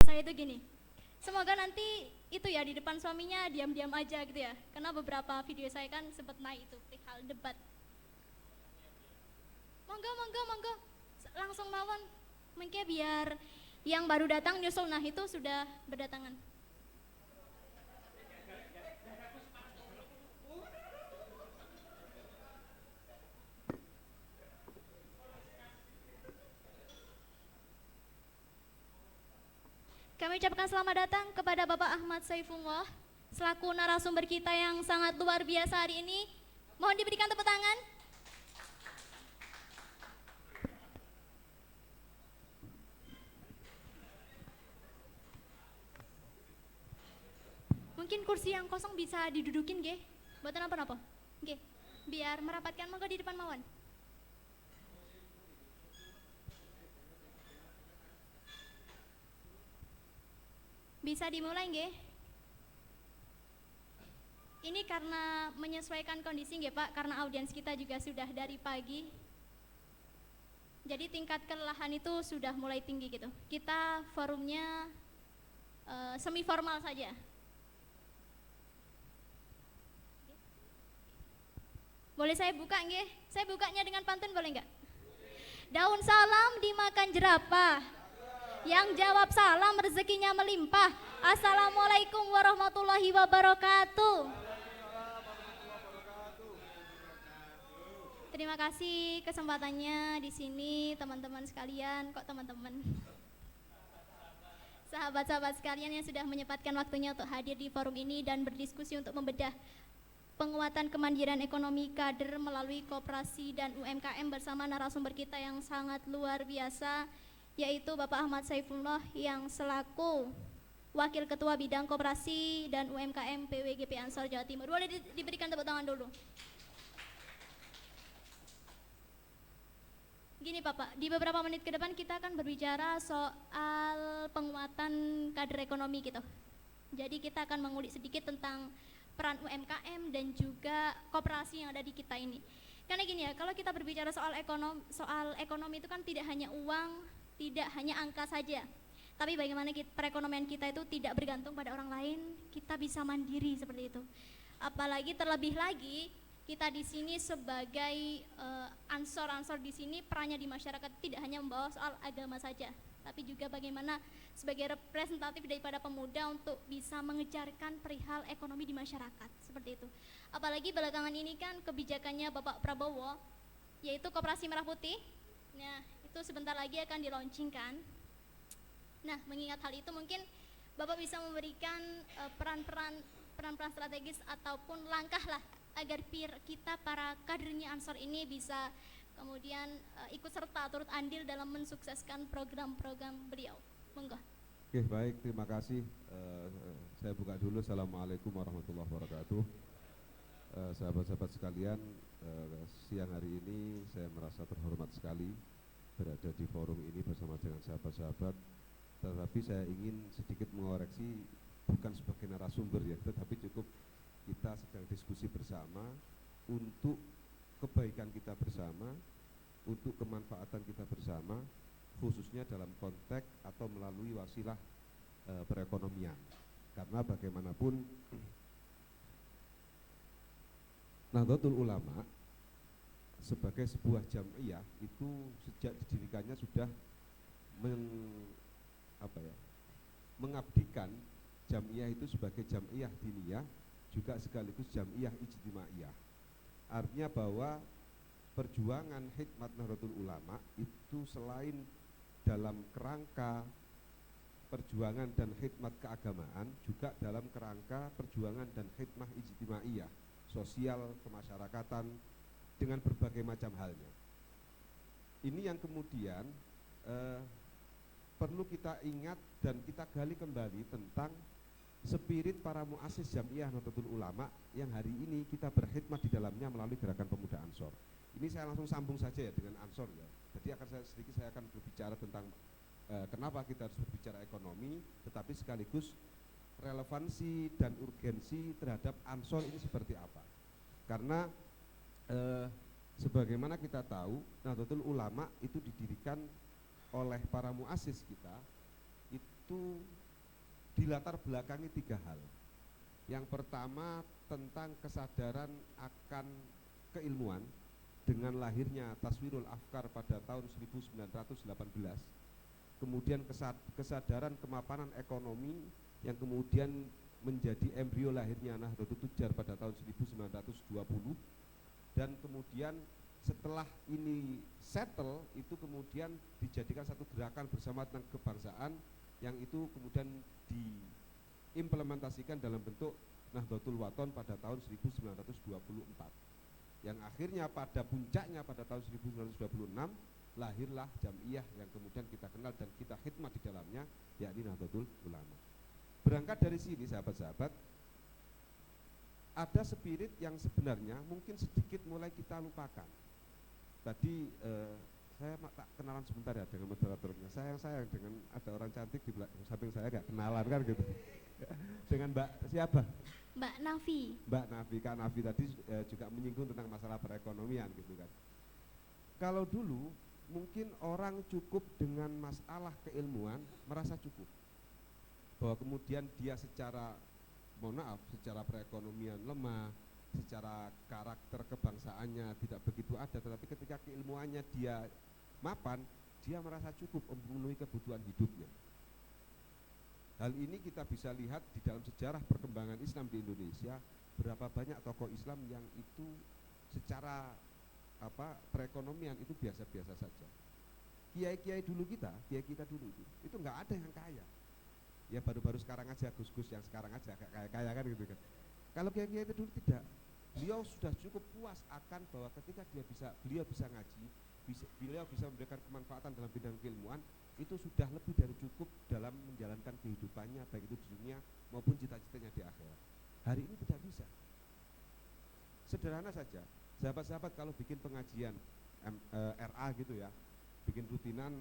saya itu gini. Semoga nanti itu ya di depan suaminya diam-diam aja gitu ya. Karena beberapa video saya kan sempat naik itu perihal debat. Monggo, monggo, monggo. Langsung mawon. Mungkin biar yang baru datang nyusul, nah itu sudah berdatangan. Kami ucapkan selamat datang kepada Bapak Ahmad Saifullah selaku narasumber kita yang sangat luar biasa hari ini. Mohon diberikan tepuk tangan. Mungkin kursi yang kosong bisa didudukin, nggih. Mboten napa-napa. Nggih. Biar merapatkan, monggo di depan mawon. Bisa dimulai, nggih. Ini karena menyesuaikan kondisi, nggih Pak, karena audiens kita juga sudah dari pagi. Jadi tingkat kelelahan itu sudah mulai tinggi gitu. Kita forumnya semi formal saja. Boleh saya buka nggih? Saya bukanya dengan pantun boleh nggak? Daun salam dimakan jerapah. Yang jawab salam rezekinya melimpah. Assalamualaikum warahmatullahi wabarakatuh. Terima kasih kesempatannya di sini teman-teman sekalian. Kok teman-teman? Sahabat-sahabat sekalian yang sudah menyempatkan waktunya untuk hadir di forum ini dan berdiskusi untuk membedah penguatan kemandirian ekonomi kader melalui koperasi dan UMKM bersama narasumber kita yang sangat luar biasa, yaitu Bapak Ahmad Saifullah yang selaku Wakil Ketua Bidang Koperasi dan UMKM PWGP Ansor Jawa Timur. Boleh diberikan tepuk tangan dulu. Gini Bapak, di beberapa menit ke depan kita akan berbicara soal penguatan kader ekonomi gitu. Jadi kita akan mengulik sedikit tentang peran UMKM dan juga koperasi yang ada di kita ini. Karena gini ya, kalau kita berbicara soal ekonomi itu kan tidak hanya uang, tidak hanya angka saja. Tapi bagaimana perekonomian kita itu tidak bergantung pada orang lain, kita bisa mandiri seperti itu. Apalagi terlebih lagi kita di sini sebagai ansor-ansor di sini perannya di masyarakat tidak hanya membawa soal agama saja, tapi juga bagaimana sebagai representatif daripada pemuda untuk bisa mengejarkan perihal ekonomi di masyarakat, seperti itu. Apalagi belakangan ini kan kebijakannya Bapak Prabowo, yaitu Koperasi Merah Putih. Nah, itu sebentar lagi akan dilaunchingkan. Nah, mengingat hal itu mungkin Bapak bisa memberikan peran-peran strategis ataupun langkah lah agar kita para kadernya Ansor ini bisa kemudian ikut serta turut andil dalam mensukseskan program-program beliau. Monggo. Oke, baik, terima kasih. Saya buka dulu. Assalamualaikum warahmatullahi wabarakatuh. Sahabat-sahabat sekalian, siang hari ini saya merasa terhormat sekali berada di forum ini bersama dengan sahabat-sahabat. Tetapi saya ingin sedikit mengoreksi, bukan sebagai narasumber ya, tetapi cukup kita sedang diskusi bersama untuk kebaikan kita bersama, untuk kemanfaatan kita bersama, khususnya dalam konteks atau melalui wasilah perekonomian. Karena bagaimanapun Nahdlatul Ulama sebagai sebuah jam'iyah itu sejak didirikannya sudah mengabdikan jam'iyah itu sebagai jam'iyah diniyah, juga sekaligus jam'iyah ijtimaiyah. Artinya bahwa perjuangan hikmat Nahdlatul Ulama itu selain dalam kerangka perjuangan dan hikmat keagamaan, juga dalam kerangka perjuangan dan hikmah ijtimaiyah, sosial, kemasyarakatan, dengan berbagai macam halnya. Ini yang kemudian perlu kita ingat dan kita gali kembali tentang spirit para muassis Jam'iyah Nahdlatul Ulama yang hari ini kita berkhidmat di dalamnya melalui gerakan pemuda Ansor. Ini saya langsung sambung saja ya dengan Ansor ya. Jadi saya akan berbicara tentang kenapa kita harus berbicara ekonomi, tetapi sekaligus relevansi dan urgensi terhadap Ansor ini seperti apa. Karena sebagaimana kita tahu, Nahdlatul Ulama itu didirikan oleh para muassis kita itu dilatar belakangi 3 hal. Yang pertama tentang kesadaran akan keilmuan dengan lahirnya Taswirul Afkar pada tahun 1918. Kemudian kesadaran kemapanan ekonomi yang kemudian menjadi embrio lahirnya Nahdlatul Tujar pada tahun 1920. Dan kemudian setelah ini settle, itu kemudian dijadikan satu gerakan bersama tentang kebangsaan yang itu kemudian diimplementasikan dalam bentuk Nahdlatul Wathon pada tahun 1924, yang akhirnya pada puncaknya pada tahun 1926 lahirlah Jam'iyah yang kemudian kita kenal dan kita khidmat di dalamnya, yakni Nahdlatul Ulama. Berangkat dari sini sahabat-sahabat, ada spirit yang sebenarnya mungkin sedikit mulai kita lupakan. Tadi saya tak kenalan sebentar ya dengan moderatornya. Sayang dengan ada orang cantik di samping saya gak kenalan kan gitu. Dengan Mbak siapa? Mbak Nafi. Mbak Nafi, Kak Nafi tadi juga menyinggung tentang masalah perekonomian gitu kan. Kalau dulu mungkin orang cukup dengan masalah keilmuan merasa cukup, bahwa kemudian dia secara secara perekonomian lemah, secara karakter kebangsaannya tidak begitu ada, tetapi ketika keilmuannya dia mapan, dia merasa cukup untuk memenuhi kebutuhan hidupnya. Hal ini kita bisa lihat di dalam sejarah perkembangan Islam di Indonesia, berapa banyak tokoh Islam yang itu secara perekonomian itu biasa-biasa saja. Kiai-kiai dulu kiai kita dulu itu nggak ada yang kaya. Ya baru-baru sekarang aja Gus-Gus yang sekarang aja agak kaya-kaya kan gitu kan. Kalau kiai-kiai itu dulu tidak. Beliau sudah cukup puas akan bahwa ketika beliau bisa ngaji, beliau bisa memberikan kemanfaatan dalam bidang keilmuan, itu sudah lebih dari cukup dalam menjalankan kehidupannya, baik itu di dunia maupun cita-citanya di akhirat. Hari ini tidak bisa. Sederhana saja, sahabat-sahabat kalau bikin pengajian RA gitu ya, bikin rutinan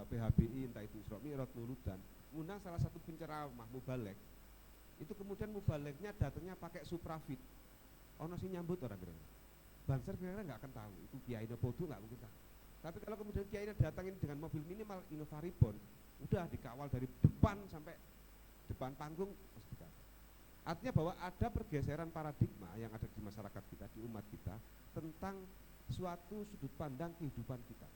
PHBI, entah itu Isra Mi'raj, Mauludan, undang salah satu penceramah mubalek, itu kemudian mubaleknya datangnya pakai Suprafit, ono sih nyambut orang kira, Banser kira-kira nggak akan tahu itu kiai Podo, nggak mungkin tahu. Tapi kalau kemudian kiai datangin dengan mobil minimal Innova Reborn, udah dikawal dari depan sampai depan panggung. Artinya bahwa ada pergeseran paradigma yang ada di masyarakat kita, di umat kita, tentang suatu sudut pandang kehidupan kita.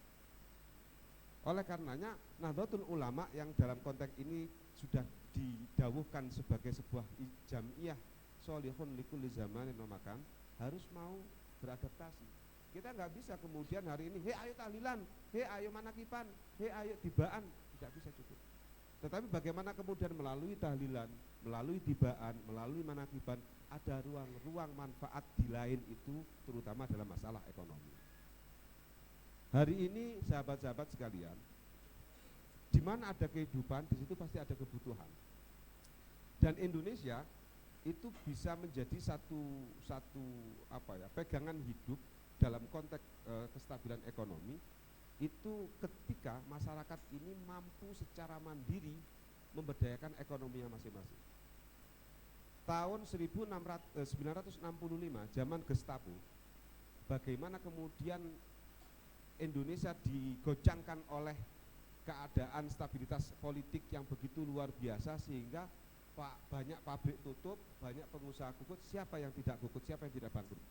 Oleh karenanya Nahdlatul Ulama yang dalam konteks ini sudah didawuhkan sebagai sebuah jam'iyah sholihun likulli zamanin wa makan, harus mau beradaptasi. Kita nggak bisa kemudian hari ini, hei ayo tahlilan, hei ayo manakipan, hei ayo tibaan, tidak bisa cukup. Tetapi bagaimana kemudian melalui tahlilan, melalui tibaan, melalui manakiban, ada ruang-ruang manfaat di lain itu, terutama dalam masalah ekonomi. Hari ini sahabat-sahabat sekalian, di mana ada kehidupan, di situ pasti ada kebutuhan. Dan Indonesia itu bisa menjadi satu pegangan hidup dalam konteks kestabilan ekonomi, itu ketika masyarakat ini mampu secara mandiri memberdayakan ekonominya masing-masing. Tahun 1965 zaman Gestapo, bagaimana kemudian Indonesia digoncangkan oleh keadaan stabilitas politik yang begitu luar biasa, sehingga banyak pabrik tutup, banyak pengusaha gugur. Siapa yang tidak gugur, siapa yang tidak bangkrut?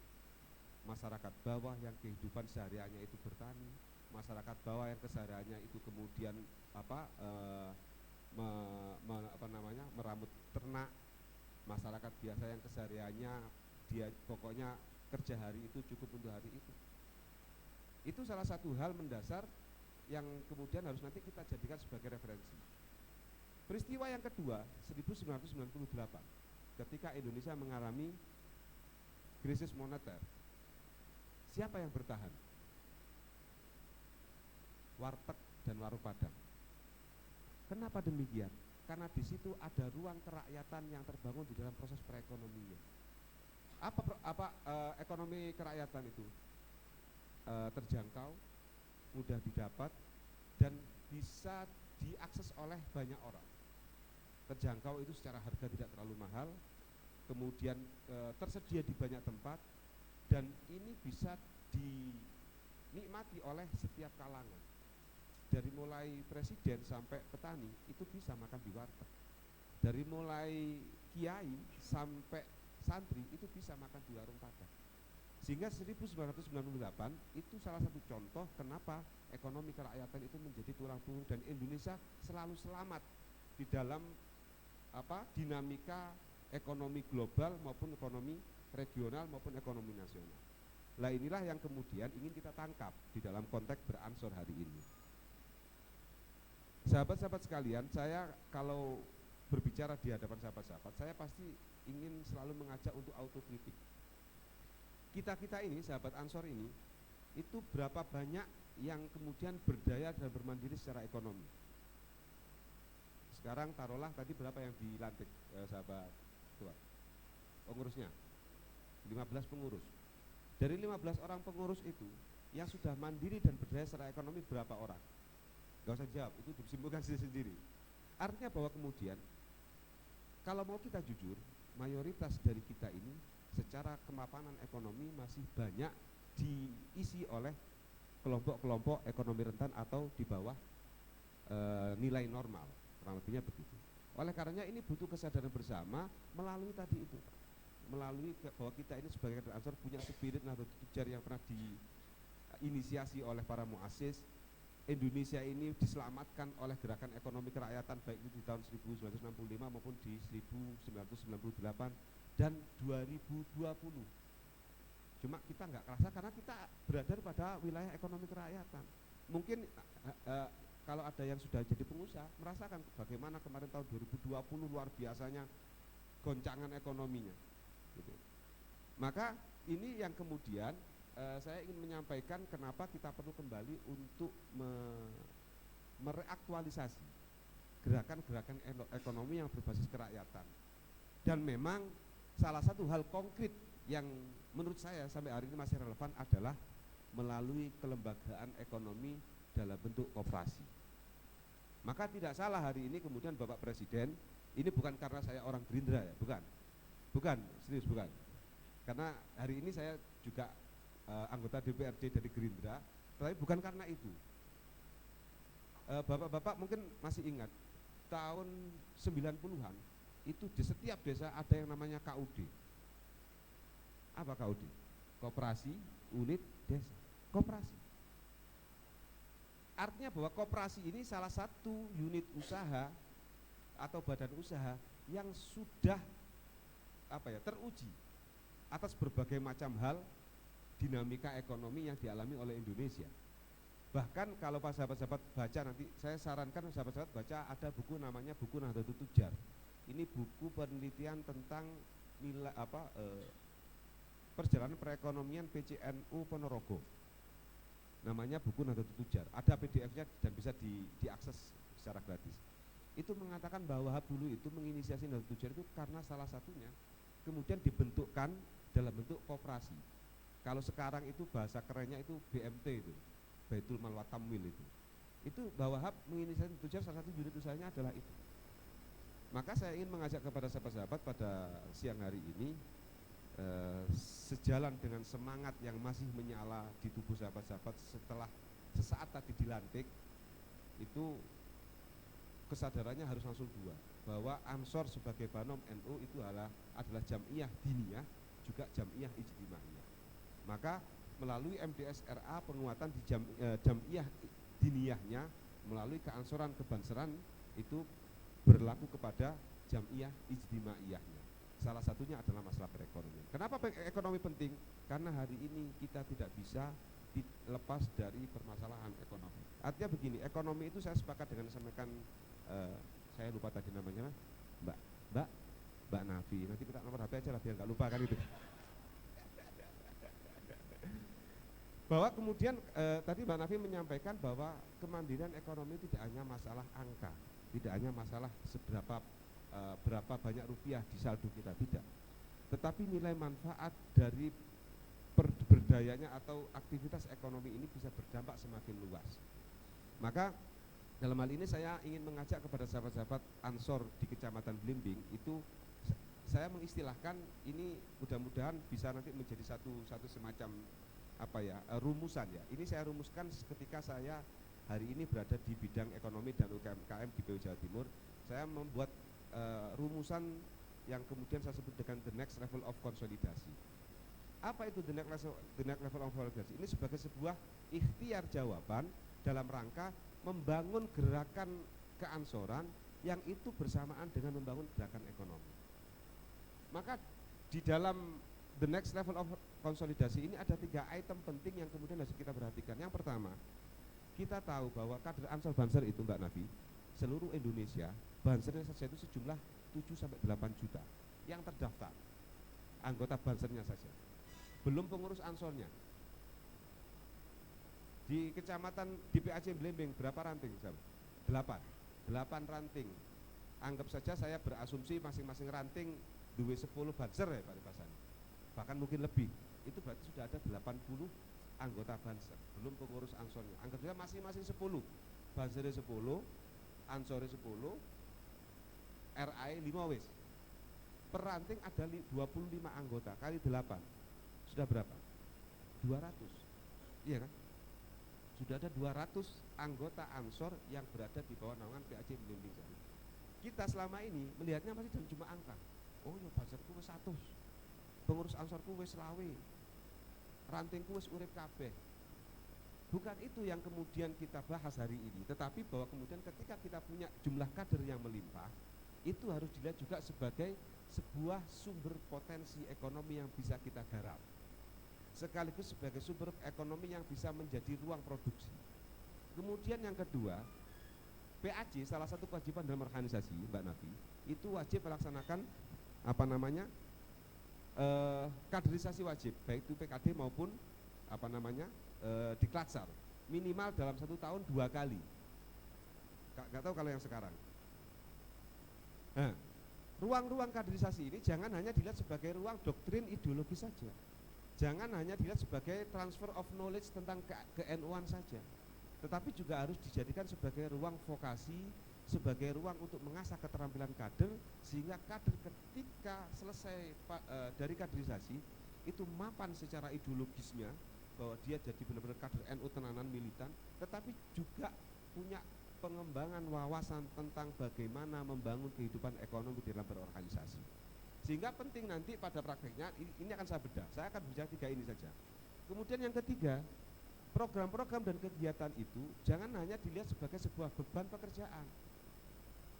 Masyarakat bawah yang kehidupan sehariannya itu bertani, masyarakat bawah yang kesehariannya itu kemudian meramut ternak, masyarakat biasa yang kesehariannya dia pokoknya kerja hari itu cukup untuk hari itu. Itu salah satu hal mendasar yang kemudian harus nanti kita jadikan sebagai referensi. Peristiwa yang kedua 1998, ketika Indonesia mengalami krisis moneter, siapa yang bertahan? Warteg dan warung Padang. Kenapa demikian? Karena di situ ada ruang kerakyatan yang terbangun di dalam proses perekonomian. Ekonomi kerakyatan itu? Terjangkau, mudah didapat, dan bisa diakses oleh banyak orang. Terjangkau itu secara harga tidak terlalu mahal, kemudian tersedia di banyak tempat, dan ini bisa dinikmati oleh setiap kalangan. Dari mulai presiden sampai petani itu bisa makan di warteg. dari mulai kiai sampai santri itu bisa makan di warung Padang. Sehingga 1998 itu salah satu contoh kenapa ekonomi kerakyatan itu menjadi tulang punggung dan Indonesia selalu selamat di dalam dinamika ekonomi global maupun ekonomi regional maupun ekonomi nasional. Lah inilah yang kemudian ingin kita tangkap di dalam konteks beransor hari ini. Sahabat-sahabat sekalian, saya kalau berbicara di hadapan sahabat-sahabat, saya pasti ingin selalu mengajak untuk autokritik. Kita ini, sahabat Ansor ini, itu berapa banyak yang kemudian berdaya dan bermandiri secara ekonomi. Sekarang taruhlah tadi berapa yang dilantik sahabat tua pengurusnya, 15 pengurus. Dari 15 orang pengurus itu yang sudah mandiri dan berdaya secara ekonomi berapa orang? Gak usah jawab, itu disimpulkan sendiri. Artinya bahwa kemudian kalau mau kita jujur, mayoritas dari kita ini secara kemapanan ekonomi masih banyak diisi oleh kelompok-kelompok ekonomi rentan atau di bawah nilai normal, kurang lebihnya begitu. Oleh karenanya ini butuh kesadaran bersama melalui tadi itu, melalui bahwa kita ini sebagai kader Ansor punya spirit Nahdlatul Tujar yang pernah diinisiasi oleh para muassis. Indonesia ini diselamatkan oleh gerakan ekonomi kerakyatan baik itu di tahun 1965 maupun di 1998 dan 2020. Cuma kita nggak kerasa karena kita berada pada wilayah ekonomi kerakyatan. Mungkin kalau ada yang sudah jadi pengusaha merasakan bagaimana kemarin tahun 2020 luar biasanya goncangan ekonominya gitu. Maka ini yang kemudian saya ingin menyampaikan kenapa kita perlu kembali untuk mereaktualisasi gerakan-gerakan ekonomi yang berbasis kerakyatan. Dan memang salah satu hal konkret yang menurut saya sampai hari ini masih relevan adalah melalui kelembagaan ekonomi dalam bentuk koperasi. Maka tidak salah hari ini kemudian Bapak Presiden, ini bukan karena saya orang Gerindra ya, bukan, serius bukan. Karena hari ini saya juga anggota DPRD dari Gerindra, tapi bukan karena itu. Bapak-bapak mungkin masih ingat tahun 90-an itu di setiap desa ada yang namanya KUD. Apa KUD? Koperasi Unit Desa. Koperasi. Artinya bahwa koperasi ini salah satu unit usaha atau badan usaha yang sudah teruji atas berbagai macam hal dinamika ekonomi yang dialami oleh Indonesia. Bahkan kalau pas sahabat-sahabat baca nanti, saya sarankan sahabat-sahabat baca ada buku namanya buku Nahdlatul Tujar. Ini buku penelitian tentang nilai perjalanan perekonomian PCNU Ponorogo. Namanya buku Nahdlatul Tujar. Ada PDF-nya dan bisa diakses secara gratis. Itu mengatakan bahwa Wahab dulu itu menginisiasi Nahdlatul Tujar itu karena salah satunya kemudian dibentukkan dalam bentuk koperasi. Kalau sekarang itu bahasa kerennya itu BMT itu, Baitul Mal wa Tamwil itu. Itu bahwa Wahab menginisiasi Tujar salah satu unit usahanya adalah itu. Maka saya ingin mengajak kepada sahabat-sahabat pada siang hari ini sejalan dengan semangat yang masih menyala di tubuh sahabat-sahabat setelah sesaat tadi dilantik, itu kesadarannya harus langsung dua, bahwa Ansor sebagai Banom NU itu adalah jam'iyah diniyah juga jam'iyah ijtimaiyah. Maka melalui MDSRA penguatan di jam'iyah diniyahnya melalui keansoran kebanseran itu berlaku kepada jam'iyah ijtimaiyahnya. Salah satunya adalah masalah perekonomian. Kenapa ekonomi penting? Karena hari ini kita tidak bisa lepas dari permasalahan ekonomi. Artinya begini, ekonomi itu saya sepakat dengan sampaikan saya lupa tadi namanya Mbak Nafi. Nanti minta nomor HP aja lah biar nggak lupa kan itu. Bahwa kemudian tadi Mbak Nafi menyampaikan bahwa kemandirian ekonomi tidak hanya masalah angka, tidak hanya masalah berapa banyak rupiah di saldo kita, tidak. Tetapi nilai manfaat dari berdayanya atau aktivitas ekonomi ini bisa berdampak semakin luas. Maka dalam hal ini saya ingin mengajak kepada sahabat-sahabat Ansor di Kecamatan Blimbing itu, saya mengistilahkan ini mudah-mudahan bisa nanti menjadi satu semacam rumusan ya. Ini saya rumuskan ketika saya hari ini berada di bidang ekonomi dan UMKM di PU Jawa Timur. Saya membuat rumusan yang kemudian saya sebut dengan the next level of konsolidasi. Apa itu the next level of konsolidasi? Ini sebagai sebuah ikhtiar jawaban dalam rangka membangun gerakan keansoran yang itu bersamaan dengan membangun gerakan ekonomi. Maka di dalam the next level of konsolidasi ini ada 3 item penting yang kemudian harus kita perhatikan. Yang pertama, kita tahu bahwa kader Ansor Banser itu Mbak Nafi, seluruh Indonesia, Bansernya saja itu sejumlah 7-8 juta yang terdaftar, anggota Bansernya saja, belum pengurus Ansornya. Di kecamatan di PAC Blembing berapa ranting? 8 ranting. Anggap saja saya berasumsi masing-masing ranting duwe 10 Banser ya Pak Ripasani, bahkan mungkin lebih. Itu berarti sudah ada 80 anggota Banser, belum pengurus Ansornya. Anggap saja masing-masing 10, Bansernya 10, Ansornya 10, RAE 5 wis. Per ranting ada 25 anggota kali 8. Sudah berapa? 200. Iya kan? Sudah ada 200 anggota Ansor yang berada di bawah naungan PAC Blimbing. Kita selama ini melihatnya masih dalam jumlah angka. Oh ya Banserku wis 100. Pengurus Ansorku wis selawe. Rantingku wis urip kabeh. Bukan itu yang kemudian kita bahas hari ini, tetapi bahwa kemudian ketika kita punya jumlah kader yang melimpah, itu harus dilihat juga sebagai sebuah sumber potensi ekonomi yang bisa kita garap, sekaligus sebagai sumber ekonomi yang bisa menjadi ruang produksi. Kemudian yang kedua, PAC salah satu kewajiban dalam organisasi Mbak Nafi itu wajib melaksanakan kaderisasi wajib, baik itu PKD maupun diklatsar, minimal dalam 1 tahun 2 kali. Gak tahu kalau yang sekarang. Nah, ruang-ruang kaderisasi ini jangan hanya dilihat sebagai ruang doktrin ideologi saja, jangan hanya dilihat sebagai transfer of knowledge tentang ke-NU-an saja, tetapi juga harus dijadikan sebagai ruang vokasi, sebagai ruang untuk mengasah keterampilan kader, sehingga kader ketika selesai dari kaderisasi itu mapan secara ideologisnya, bahwa dia jadi benar-benar kader NU tenanan militan, tetapi juga punya pengembangan wawasan tentang bagaimana membangun kehidupan ekonomi dalam berorganisasi. Sehingga penting nanti pada prakteknya, ini akan saya bedah, saya akan bicara 3 ini saja. Kemudian yang ketiga, program-program dan kegiatan itu jangan hanya dilihat sebagai sebuah beban pekerjaan.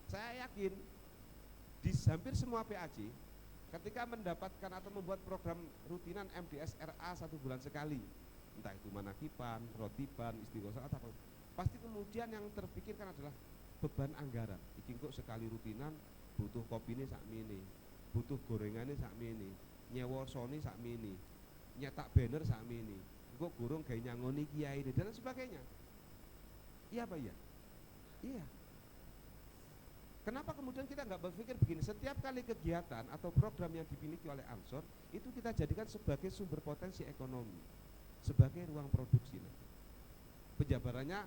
Saya yakin di hampir semua PAC ketika mendapatkan atau membuat program rutinan MDS RA 1 bulan sekali, entah itu manakipan, rotiban, istighosah atau apa, pasti kemudian yang terpikirkan adalah beban anggaran. Iki kok sekali rutinan butuh kopine sakmene, butuh gorengane sakmene, nyewa soni sakmene, nyetak banner sakmene, kok gurung gawe nyangoni kiai ini dan sebagainya. Iya Pak ya? Iya. Kenapa kemudian kita nggak berpikir begini, setiap kali kegiatan atau program yang dimiliki oleh Ansor itu kita jadikan sebagai sumber potensi ekonomi, sebagai ruang produksi nanti. Penjabarannya,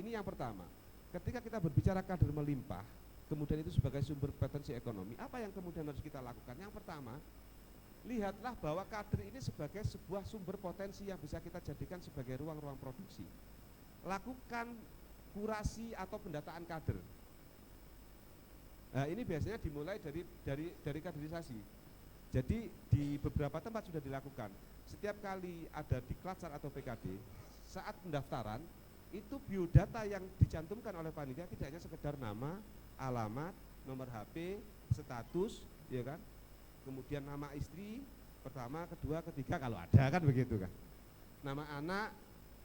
ini yang pertama. Ketika kita berbicara kader melimpah, kemudian itu sebagai sumber potensi ekonomi, apa yang kemudian harus kita lakukan? Yang pertama, lihatlah bahwa kader ini sebagai sebuah sumber potensi yang bisa kita jadikan sebagai ruang-ruang produksi. Lakukan kurasi atau pendataan kader. Nah, ini biasanya dimulai dari kaderisasi. Jadi di beberapa tempat sudah dilakukan. Setiap kali ada diklatsar atau PKD, saat pendaftaran itu biodata yang dicantumkan oleh panitia tidak hanya sekedar nama, alamat, nomor HP, status, ya kan? Kemudian nama istri, pertama, kedua, ketiga kalau ada kan begitu kan. Nama anak,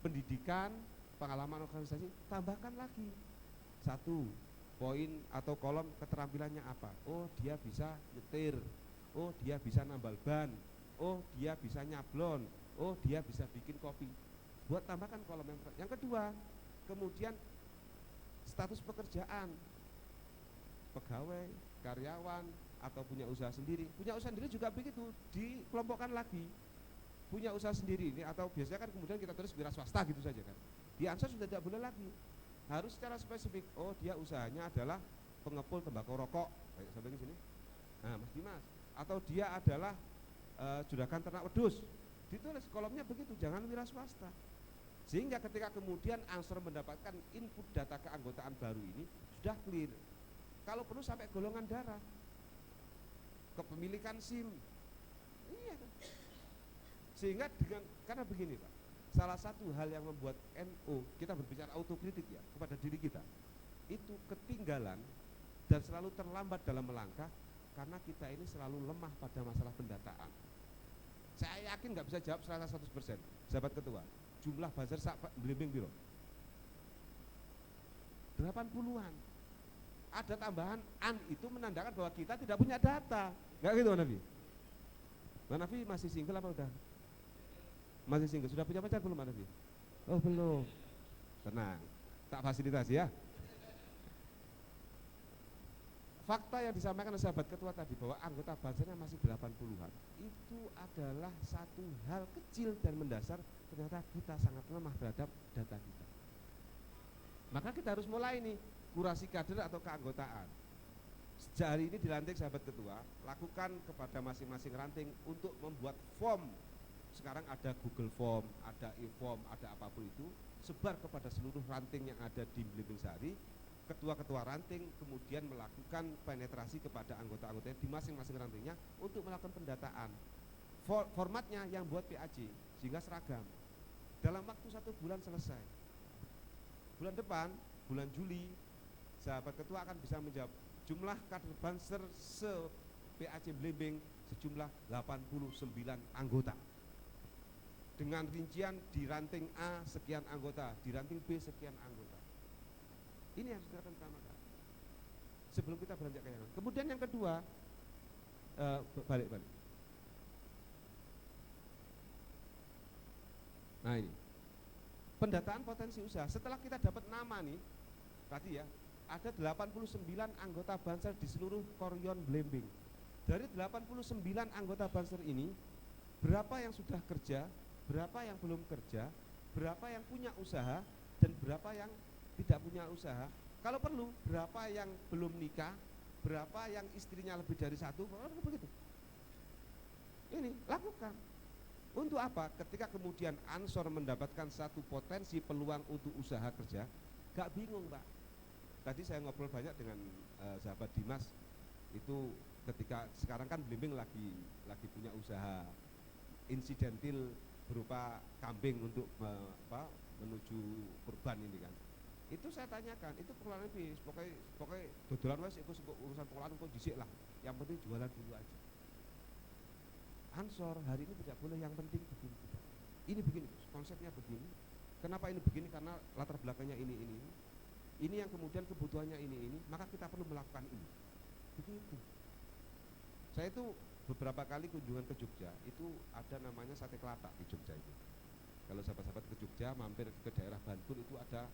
pendidikan, pengalaman organisasi, tambahkan lagi 1 poin atau kolom keterampilannya apa. Oh dia bisa nyetir, oh dia bisa nambal ban, oh dia bisa nyablon, oh dia bisa bikin kopi. Buat tambahkan kolom yang kedua. Kemudian status pekerjaan, pegawai, karyawan, atau punya usaha sendiri. Punya usaha sendiri juga begitu, dikelompokkan lagi. Punya usaha sendiri ini, atau biasanya kan kemudian kita tulis wira swasta gitu saja kan. Di Ansor sudah tidak boleh lagi, harus secara spesifik. Oh dia usahanya adalah pengepul tembakau rokok, kayak sampai sini. Nah Mas Dimas, atau dia adalah juragan ternak wedhus, ditulis kolomnya begitu, jangan wira swasta. Sehingga ketika kemudian Ansor mendapatkan input data keanggotaan baru ini sudah clear. kalau perlu sampai golongan darah, kepemilikan SIM. Iya kan? Sehingga karena begini Pak, salah satu hal yang membuat NU, kita berbicara autokritik ya, kepada diri kita, itu ketinggalan dan selalu terlambat dalam melangkah, karena kita ini selalu lemah pada masalah pendataan. Saya yakin nggak bisa jawab 100%. Sahabat ketua, jumlah buzzer sak blimbing biro 80-an. Ada tambahan an itu menandakan bahwa kita tidak punya data. Nggak gitu Mas Nafi? Mas Nafi masih single apa udah? Masih single. Sudah punya pacar belum Mas Nafi? Oh belum. Tenang, tak fasilitasi ya. Fakta yang disampaikan oleh sahabat ketua tadi bahwa anggota buzzernya masih 80-an, itu adalah satu hal kecil dan mendasar. Ternyata kita sangat lemah terhadap data kita. Maka kita harus mulai nih kurasi kader atau keanggotaan. Sejak hari ini dilantik sahabat ketua, lakukan kepada masing-masing ranting untuk membuat form. Sekarang ada Google Form, ada e-form, ada apapun itu, sebar kepada seluruh ranting yang ada di Blimbing Sari. Ketua-ketua ranting kemudian melakukan penetrasi kepada anggota-anggotanya di masing-masing rantingnya untuk melakukan pendataan. Formatnya yang buat PAC sehingga seragam. Dalam waktu 1 bulan selesai. Bulan depan, bulan Juli, sahabat ketua akan bisa menjawab jumlah kader Banser se-PAC Blimbing sejumlah 89 anggota. Dengan rincian di ranting A sekian anggota, di ranting B sekian anggota. Ini harus dilakukan pertama kali sebelum kita beranjak ke yang lain. Kemudian yang kedua, balik. Nah ini pendataan potensi usaha. Setelah kita dapat nama nih, tadi ya, ada 89 anggota Banser di seluruh Koryon Blimbing. Dari 89 anggota Banser ini, berapa yang sudah kerja, berapa yang belum kerja, berapa yang punya usaha, dan berapa yang tidak punya usaha. Kalau perlu, berapa yang belum nikah, berapa yang istrinya lebih dari satu, begitu. Ini lakukan. Untuk apa? Ketika kemudian Ansor mendapatkan satu potensi peluang untuk usaha kerja, gak bingung Pak. Tadi saya ngobrol banyak dengan sahabat Dimas, itu ketika sekarang kan Blimbing lagi punya usaha insidentil berupa kambing untuk menuju kurban ini kan. Itu saya tanyakan, itu pengelolaan bis, pokoknya dodolan wes itu urusan pengelolaan kok dhisik lah. Yang penting jualan dulu aja. Ansor hari ini tidak boleh, yang penting begini. Ini begini, konsepnya begini. Kenapa ini begini? Karena latar belakangnya ini. Ini yang kemudian kebutuhannya ini, maka kita perlu melakukan ini. Begitu. Saya itu beberapa kali kunjungan ke Jogja, itu ada namanya sate kelatak di Jogja itu. Kalau sahabat-sahabat ke Jogja mampir ke daerah Bantul itu ada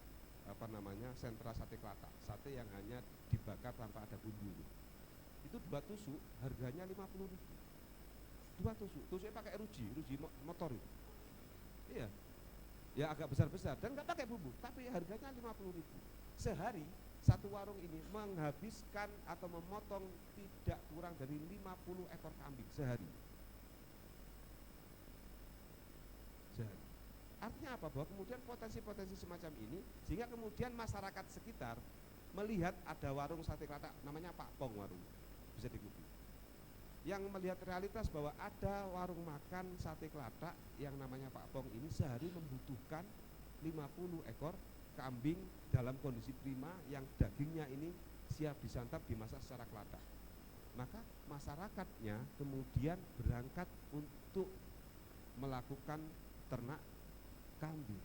sentra sate kelatak, sate yang hanya dibakar tanpa ada bumbu. Itu 2 tusuk harganya 50.000. 2 tusuk, tusuknya pakai ruji motor itu. Iya, ya agak besar-besar dan nggak pakai bumbu, tapi harganya 50.000. Sehari satu warung ini menghabiskan atau memotong tidak kurang dari 50 ekor kambing sehari. Artinya apa? Bahwa kemudian potensi-potensi semacam ini, sehingga kemudian masyarakat sekitar melihat ada warung sate kelatak namanya Pak Pong warung, bisa digunakan. Yang melihat realitas bahwa ada warung makan sate kelatak yang namanya Pak Pong ini sehari membutuhkan 50 ekor kambing dalam kondisi prima yang dagingnya ini siap disantap dimasak secara kelatak. Maka masyarakatnya kemudian berangkat untuk melakukan ternak kambing.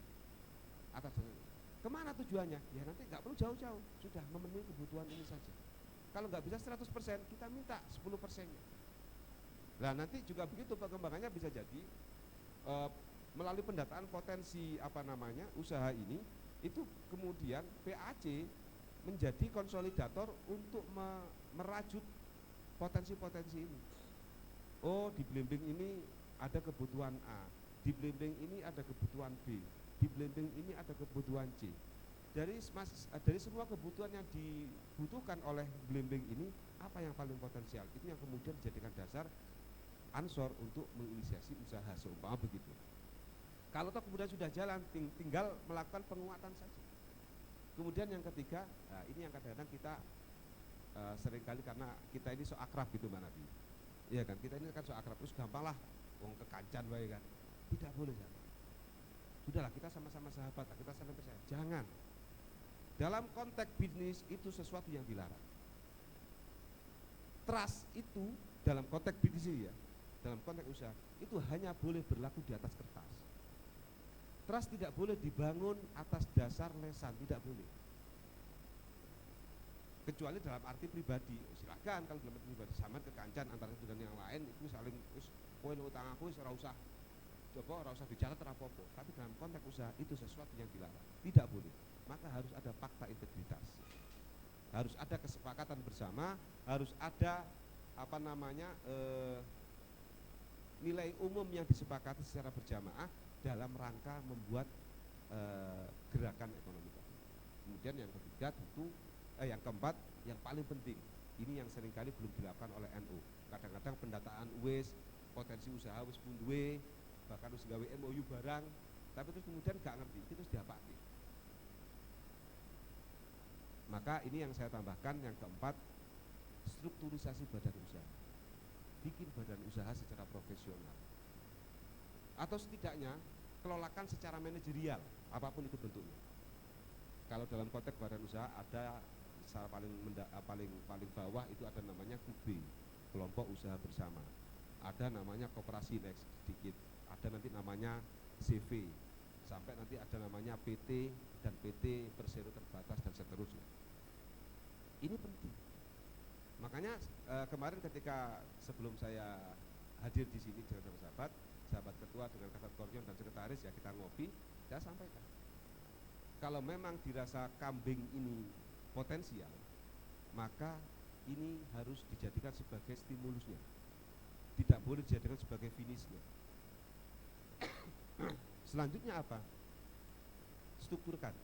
Atas kemana tujuannya? Ya nanti nggak perlu jauh-jauh, sudah memenuhi kebutuhan ini saja. Kalau nggak bisa 100%, kita minta 10%-nya. Nah nanti juga begitu perkembangannya, bisa jadi melalui pendataan potensi usaha ini, itu kemudian PAC menjadi konsolidator untuk merajut potensi-potensi ini. Oh, di Blimbing ini ada kebutuhan A, di Blimbing ini ada kebutuhan B, di Blimbing ini ada kebutuhan C. Dari semua kebutuhan yang dibutuhkan oleh Blimbing ini, apa yang paling potensial? Itu yang kemudian dijadikan dasar Ansor untuk menginisiasi usaha seumpama begitu. Kalau toh kemudian sudah jalan, tinggal melakukan penguatan saja. Kemudian yang ketiga, nah ini yang kadang-kadang kita seringkali karena kita ini so akrab gitu Mbak Nabi. Iya kan, kita ini kan so akrab, terus gampang lah wong kekancan wae kan. Tidak boleh sahabat. Sudahlah kita sama-sama sahabat, kita saling percaya. Jangan. Dalam konteks bisnis itu sesuatu yang dilarang. Trust itu dalam konteks bisnis ya, dalam konteks usaha itu hanya boleh berlaku di atas kertas. Trust tidak boleh dibangun atas dasar lesan, tidak boleh. Kecuali dalam arti pribadi, silakan kalau dalam arti pribadi sama kekancan antara satu dan yang lain itu saling kowe utang aku ora usah coba ora usah dicatat ora apa-apa. Tapi dalam konteks usaha itu sesuatu yang dilarang, tidak boleh. Maka harus ada fakta integritas. Harus ada kesepakatan bersama, harus ada nilai umum yang disepakati secara berjamaah dalam rangka membuat gerakan ekonomi tadi. Kemudian yang ketiga tentu yang keempat yang paling penting, ini yang seringkali belum dilakukan oleh NU. Kadang-kadang pendataan wis potensi usaha wis pun duwe, bahkan wis gawe MOU barang, tapi terus kemudian gak ngerti, itu terus diapake. Maka ini yang saya tambahkan yang keempat, strukturisasi badan usaha. Bikin badan usaha secara profesional. Atau setidaknya kelolakan secara manajerial, apapun itu bentuknya. Kalau dalam konteks badan usaha ada secara paling bawah itu ada namanya QB, kelompok usaha bersama. Ada namanya koperasi next sedikit, ada nanti namanya CV, sampai nanti ada namanya PT dan PT persero terbatas dan seterusnya. Ini penting. Makanya kemarin ketika sebelum saya hadir di sini dengan sahabat ketua dengan Kasat Korjon dan sekretaris ya kita ngopi, saya sampaikan. Kalau memang dirasa kambing ini potensial, maka ini harus dijadikan sebagai stimulusnya. Tidak boleh dijadikan sebagai finishnya. Selanjutnya apa? Strukturkan.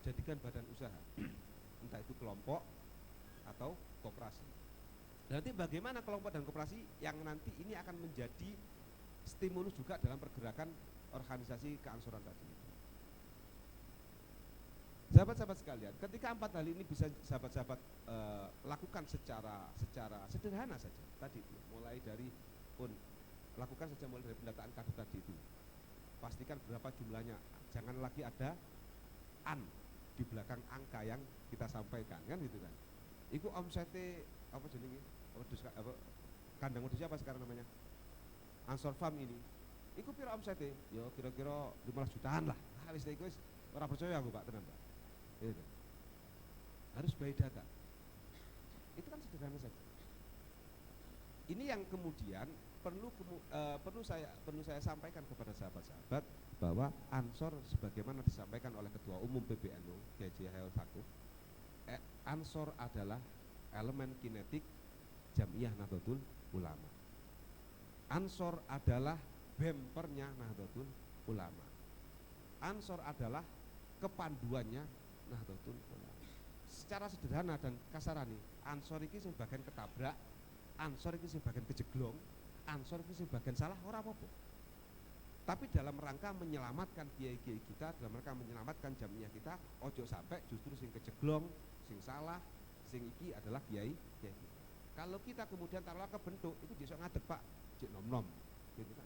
Jadikan badan usaha. Entah itu kelompok atau koperasi. Dan nanti bagaimana kelompok dan koperasi yang nanti ini akan menjadi stimulus juga dalam pergerakan organisasi keangsuran tadi. Sahabat-sahabat sekalian, ketika 4 hal ini bisa sahabat-sahabat lakukan secara sederhana saja tadi itu, mulai dari pendataan kader tadi itu. Pastikan berapa jumlahnya, jangan lagi ada di belakang angka yang kita sampaikan kan gitu kan. Iku omsete apa jenenge? Kandang wedhus apa sekarang namanya? Ansor Farm ini. Iku pira omsete? Ya kira-kira 15 jutaan lah. Wis iku wis ora percaya aku Pak tenan Pak. Gitu. Harus by data. Itu kan sederhana saja. Ini yang kemudian perlu saya sampaikan kepada sahabat-sahabat bahwa Ansor sebagaimana disampaikan oleh Ketua Umum PBNU Kiai Haji Saquf, Ansor adalah elemen kinetik Jam'iyah Nahdlatul Ulama. Ansor adalah bempernya Nahdlatul Ulama. Ansor adalah kepanduannya Nahdlatul Ulama. Secara sederhana dan kasarane, Ansor iki sing bagian ketabrak, Ansor iki sing bagian kejeglong, Ansor iki sing bagian salah ora apa-apa. Tapi dalam rangka menyelamatkan kiai-kiai kita, dalam rangka menyelamatkan Jam'iyah kita, ojo sampai justru sing kejeglong, sing salah, sing iki adalah kiai kita. Kalau kita kemudian taruhlah kebentuk, itu besok ngadeg Pak, cek nom-nom, gitu kan.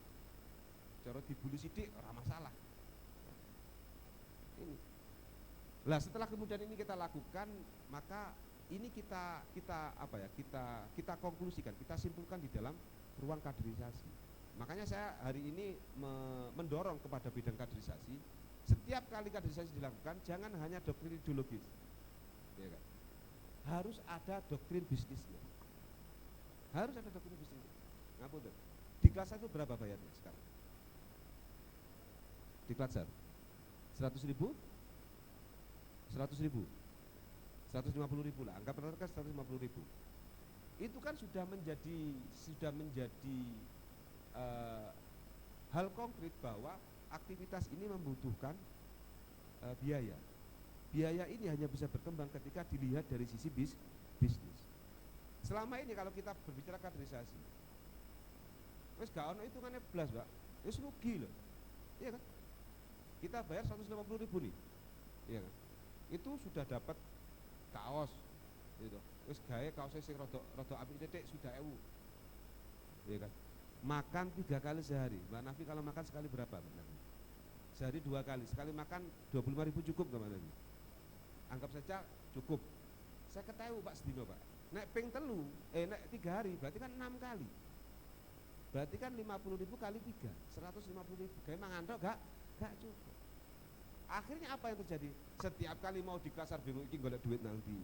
Cara dibuli sidik ora masalah. Ini. Lah setelah kemudian ini kita lakukan, maka ini kita konklusikan, kita simpulkan di dalam ruang kaderisasi. Makanya saya hari ini mendorong kepada bidang kaderisasi, setiap kali kaderisasi dilakukan jangan hanya doktrin ideologis, ya kan? Harus ada doktrin bisnisnya. Harus ada doktrin bisnisnya. Ngapunten. Di kelas 1 berapa bayarnya sekarang? Di kelas 1 100.000? 100.000? 150.000 lah, anggap rata-rata 150.000. Itu kan sudah menjadi hal konkret bahwa aktivitas ini membutuhkan biaya. Biaya ini hanya bisa berkembang ketika dilihat dari sisi bisnis. Selama ini kalau kita berbicara kaderisasi, wes gak ono hitungannya belas Pak, wes rugi loh, iya kan? Kita bayar 150.000 nih, iya kan? Itu sudah dapat kaos, Gitu. Wis gawe kaosnya sing rada apik titik sudah 1000. Iya kan? Makan 3 kali sehari. Mbak Nafi kalau makan sekali berapa, Mbak Nafi? Sehari 2 kali. Sekali makan 25.000 cukup nggak, Mbak Nafi? Anggap saja cukup. Saya ketahui Pak sedino, Pak. Nek ping telu, nek 3 hari berarti kan 6 kali. Berarti kan 50.000 kali 3, 150.000. Kayak mangan tok gak cukup. Akhirnya apa yang terjadi? Setiap kali mau di kasar bingung iki golek duit nanti.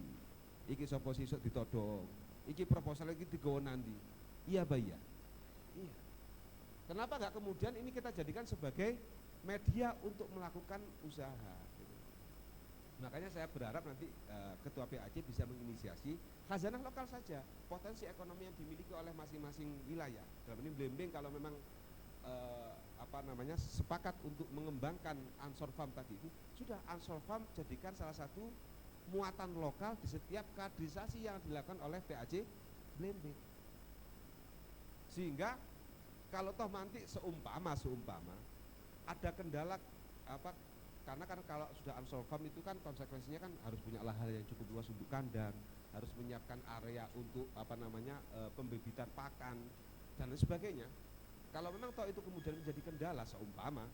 Iki sapa sesuk ditodong. Iki proposal iki digowo nanti. Iya, Pak, iya. Iya. Kenapa enggak kemudian ini kita jadikan sebagai media untuk melakukan usaha gitu. Makanya saya berharap nanti Ketua PAC bisa menginisiasi khazanah lokal saja, potensi ekonomi yang dimiliki oleh masing-masing wilayah. Dalam ini Blembing kalau memang sepakat untuk mengembangkan Ansor Farm tadi itu, sudah Ansor Farm jadikan salah satu muatan lokal di setiap kaderisasi yang dilakukan oleh PAC Blembing. Sehingga kalau toh nanti seumpama ada kendala karena kan kalau sudah Ansor Farm itu kan konsekuensinya kan harus punya lahan yang cukup luas untuk kandang, harus menyiapkan area untuk pembibitan pakan dan lain sebagainya. Kalau memang toh itu kemudian menjadi kendala seumpama,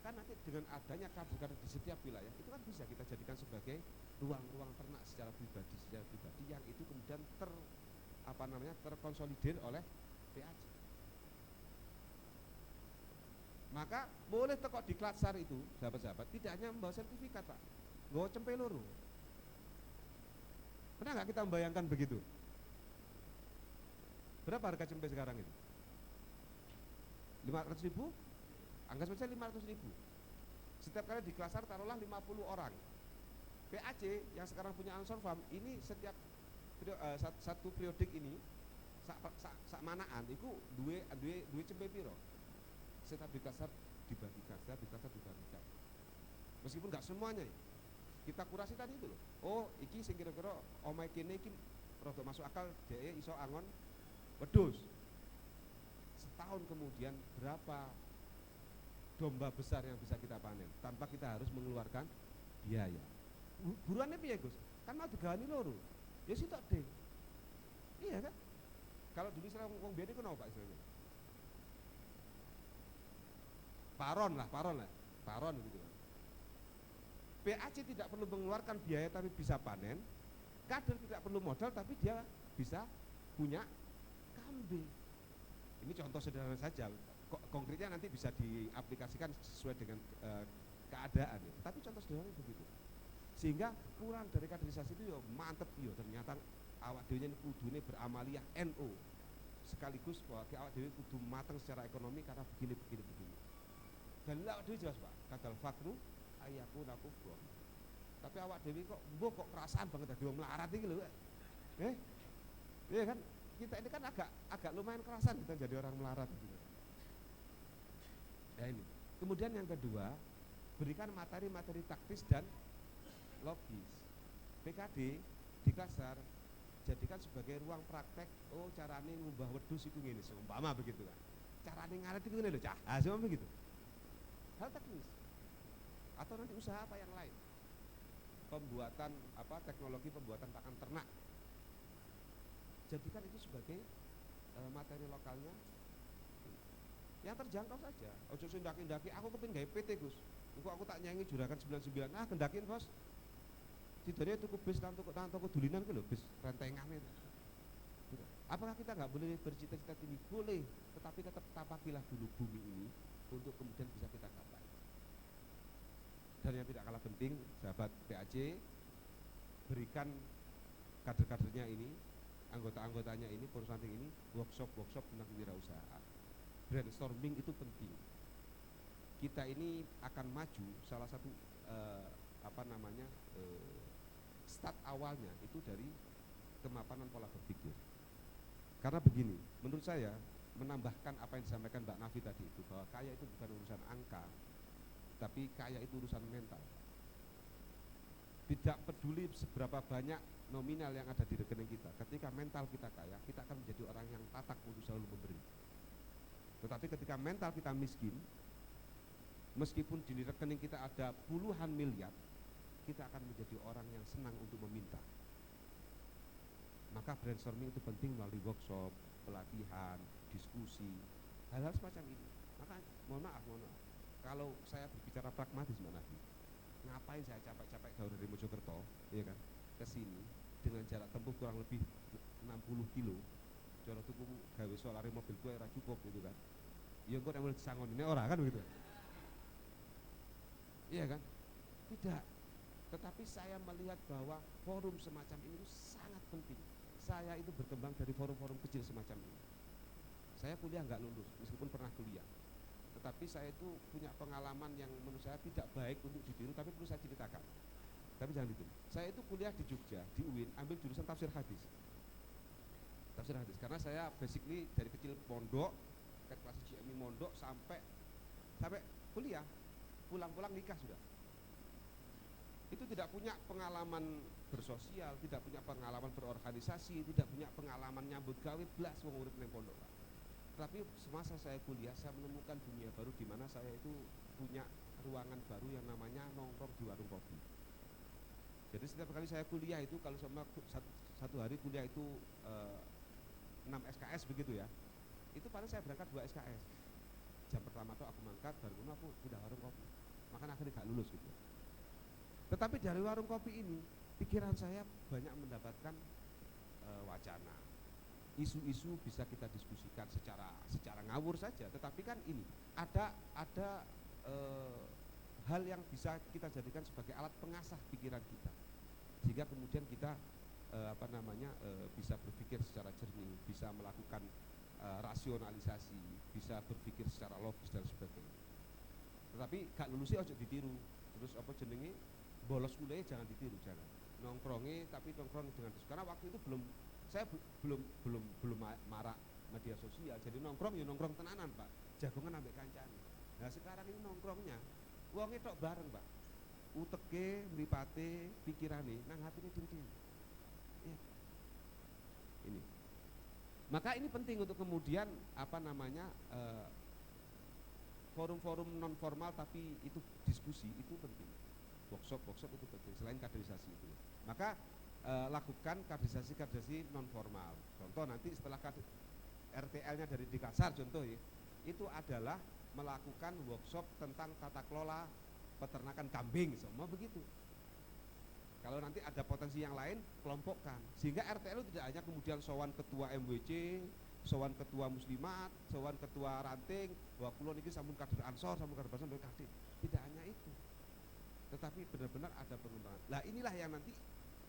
kan nanti dengan adanya kader-kader di setiap wilayah itu kan bisa kita jadikan sebagai ruang-ruang ternak secara pribadi yang itu kemudian terkonsolidir oleh PAC. Maka boleh tekok di Klatsar itu, sahabat-sahabat, tidak hanya membawa sertifikat, Pak, bawa cempe loro. Pernah nggak kita membayangkan begitu? Berapa harga cempe sekarang itu? 500.000? Anggap saja 500.000. Setiap kali di Klatsar taruhlah 50 orang. PAC yang sekarang punya Ansor Farm ini setiap satu periodik ini sak manaan itu duwe cempe piro? Setiap di Klatsar dibagikan. Meskipun nggak semuanya ya. Kita kurasi tadi itu loh. Oh, iki sing kira-kira omahe kene iki rada masuk akal, dhek iso angon wedhus. Setahun kemudian berapa domba besar yang bisa kita panen tanpa kita harus mengeluarkan biaya. Buruannya piye, Gus? Kan mau digawani loro. Ya sitok deh. Iya kan? Kalau dulu istilah wong biyen iku napa Pak istilahnya? Paron gitu kan. PAC tidak perlu mengeluarkan biaya tapi bisa panen, kader tidak perlu modal tapi dia bisa punya kambing. Ini contoh sederhana saja, konkretnya nanti bisa diaplikasikan sesuai dengan keadaan ya. Tapi contoh sederhana begitu. Sehingga pulang dari kaderisasi itu ya mantep ya, ternyata awak dhewe kudune beramaliyah NU. Sekaligus bahwa awak dhewe kudu mateng secara ekonomi karena begini. Dan awak dhewe jelas Pak, kadal fakru ayakuna kufra. Tapi awak dhewe kok kerasaan banget dadi wong melarat iki lho. Iya kan? Kita ini kan agak lumayan kerasan kita jadi orang melarat gitu. Ya ini. Kemudian yang kedua, berikan materi-materi taktis dan logis. PKD di Klatsar jadikan sebagai ruang praktek. Oh, carane ngubah wedhus iku ngene, seumpama begitu kan. Carane ngaret iku ngene lho, Cah. Seumpama begitu. Hal teknis. Atau nanti usaha apa yang lain. Pembuatan teknologi pembuatan pakan ternak. Jadikan itu sebagai materi lokalnya yang terjangkau saja. Ojo ndaki-ndaki aku kepengin gawe PT, Gus. Engko aku tak nyanyi juragan 99. Nah, kendakin, Bos. Tidaknya tuku bis lan tuku dulinan ku lho, bis rentengan itu. Apakah kita nggak boleh bercita-cita tinggi? Boleh, tetapi tetap tapakilah dulu bumi ini untuk kemudian bisa kita capai. Dan yang tidak kalah penting, sahabat PAC, berikan kader-kadernya ini, anggota-anggotanya ini, perusahaan ini, workshop tentang wirausaha. Brainstorming itu penting. Kita ini akan maju, salah satu start awalnya itu dari kemapanan pola berpikir. Karena begini, menurut saya menambahkan apa yang disampaikan Mbak Nafi tadi itu, bahwa kaya itu bukan urusan angka, tapi kaya itu urusan mental. Tidak peduli seberapa banyak nominal yang ada di rekening kita, ketika mental kita kaya, kita akan menjadi orang yang tatak untuk selalu memberi. Tetapi ketika mental kita miskin, meskipun di rekening kita ada puluhan miliar, kita akan menjadi orang yang senang untuk meminta. Maka brainstorming itu penting melalui workshop, pelatihan, diskusi, hal-hal semacam ini. Maka mohon maaf, kalau saya berbicara pragmatis Mbak Nafi, ngapain saya capek-capek gawe dari Mojokerto, ya kan, ke sini dengan jarak tempuh kurang lebih 60 kilo. Cara tuku gawe solare mobil gue ora cukup gitu kan. Ya kok nek disangon ini ora kan begitu. Iya kan? Tidak. Tetapi saya melihat bahwa forum semacam ini sangat penting. Saya itu berkembang dari forum-forum kecil semacam ini. Saya kuliah nggak lulus, meskipun pernah kuliah. Tetapi saya itu punya pengalaman yang menurut saya tidak baik untuk ditiru, tapi perlu saya ceritakan. Tapi jangan ditiru. Saya itu kuliah di Jogja, di UIN, ambil jurusan tafsir hadis. Tafsir hadis, karena saya basically dari kecil pondok, kelas GMI mondok sampai kuliah, pulang-pulang nikah sudah. Itu tidak punya pengalaman bersosial, tidak punya pengalaman berorganisasi, tidak punya pengalaman nyambut gawe blas wong urip ning pondok. Tapi semasa saya kuliah saya menemukan dunia baru di mana saya itu punya ruangan baru yang namanya nongkrong di warung kopi. Jadi setiap kali saya kuliah itu kalau sama satu hari kuliah itu 6 SKS begitu ya. Itu paling saya berangkat 2 SKS. Jam pertama tuh aku mangkat, baru aku udah warung kopi. Makanya akhirnya gak lulus gitu. Tetapi dari warung kopi ini pikiran saya banyak mendapatkan wacana, isu-isu bisa kita diskusikan secara ngawur saja. Tetapi kan ini ada hal yang bisa kita jadikan sebagai alat pengasah pikiran kita, sehingga kemudian kita bisa berpikir secara jernih, bisa melakukan rasionalisasi, bisa berpikir secara logis dan sebagainya. Tetapi gak lulusnya ojo ditiru. Terus apa jenenge, bolos kuliah jangan ditiru, jangan. Nongkrongnya tapi nongkrong dengan diskusi. Karena waktu itu saya belum marak media sosial. Jadi nongkrong ya nongkrong tenanan, Pak. Jagongan ambek kancane. Nah, sekarang ini nongkrongnya wonge tok bareng, Pak. Uteke, mripate, pikirane nang hatine dhewe. Ya. Ini. Maka ini penting untuk kemudian forum-forum non formal tapi itu diskusi itu penting. Workshop itu penting selain kaderisasi itu. Maka lakukan kaderisasi non formal. Contoh nanti setelah RTL-nya dari Dikasar contoh ya, itu adalah melakukan workshop tentang tata kelola peternakan kambing, semua begitu. Kalau nanti ada potensi yang lain, kelompokkan. Sehingga RTL tidak hanya kemudian sowan ketua MWC, sowan ketua muslimat, sowan ketua ranting, bahwa kulon ini sampun kader ansor, sampun kader basan, kader. Tidak hanya itu, tetapi benar-benar ada pengembangan. Nah inilah yang nanti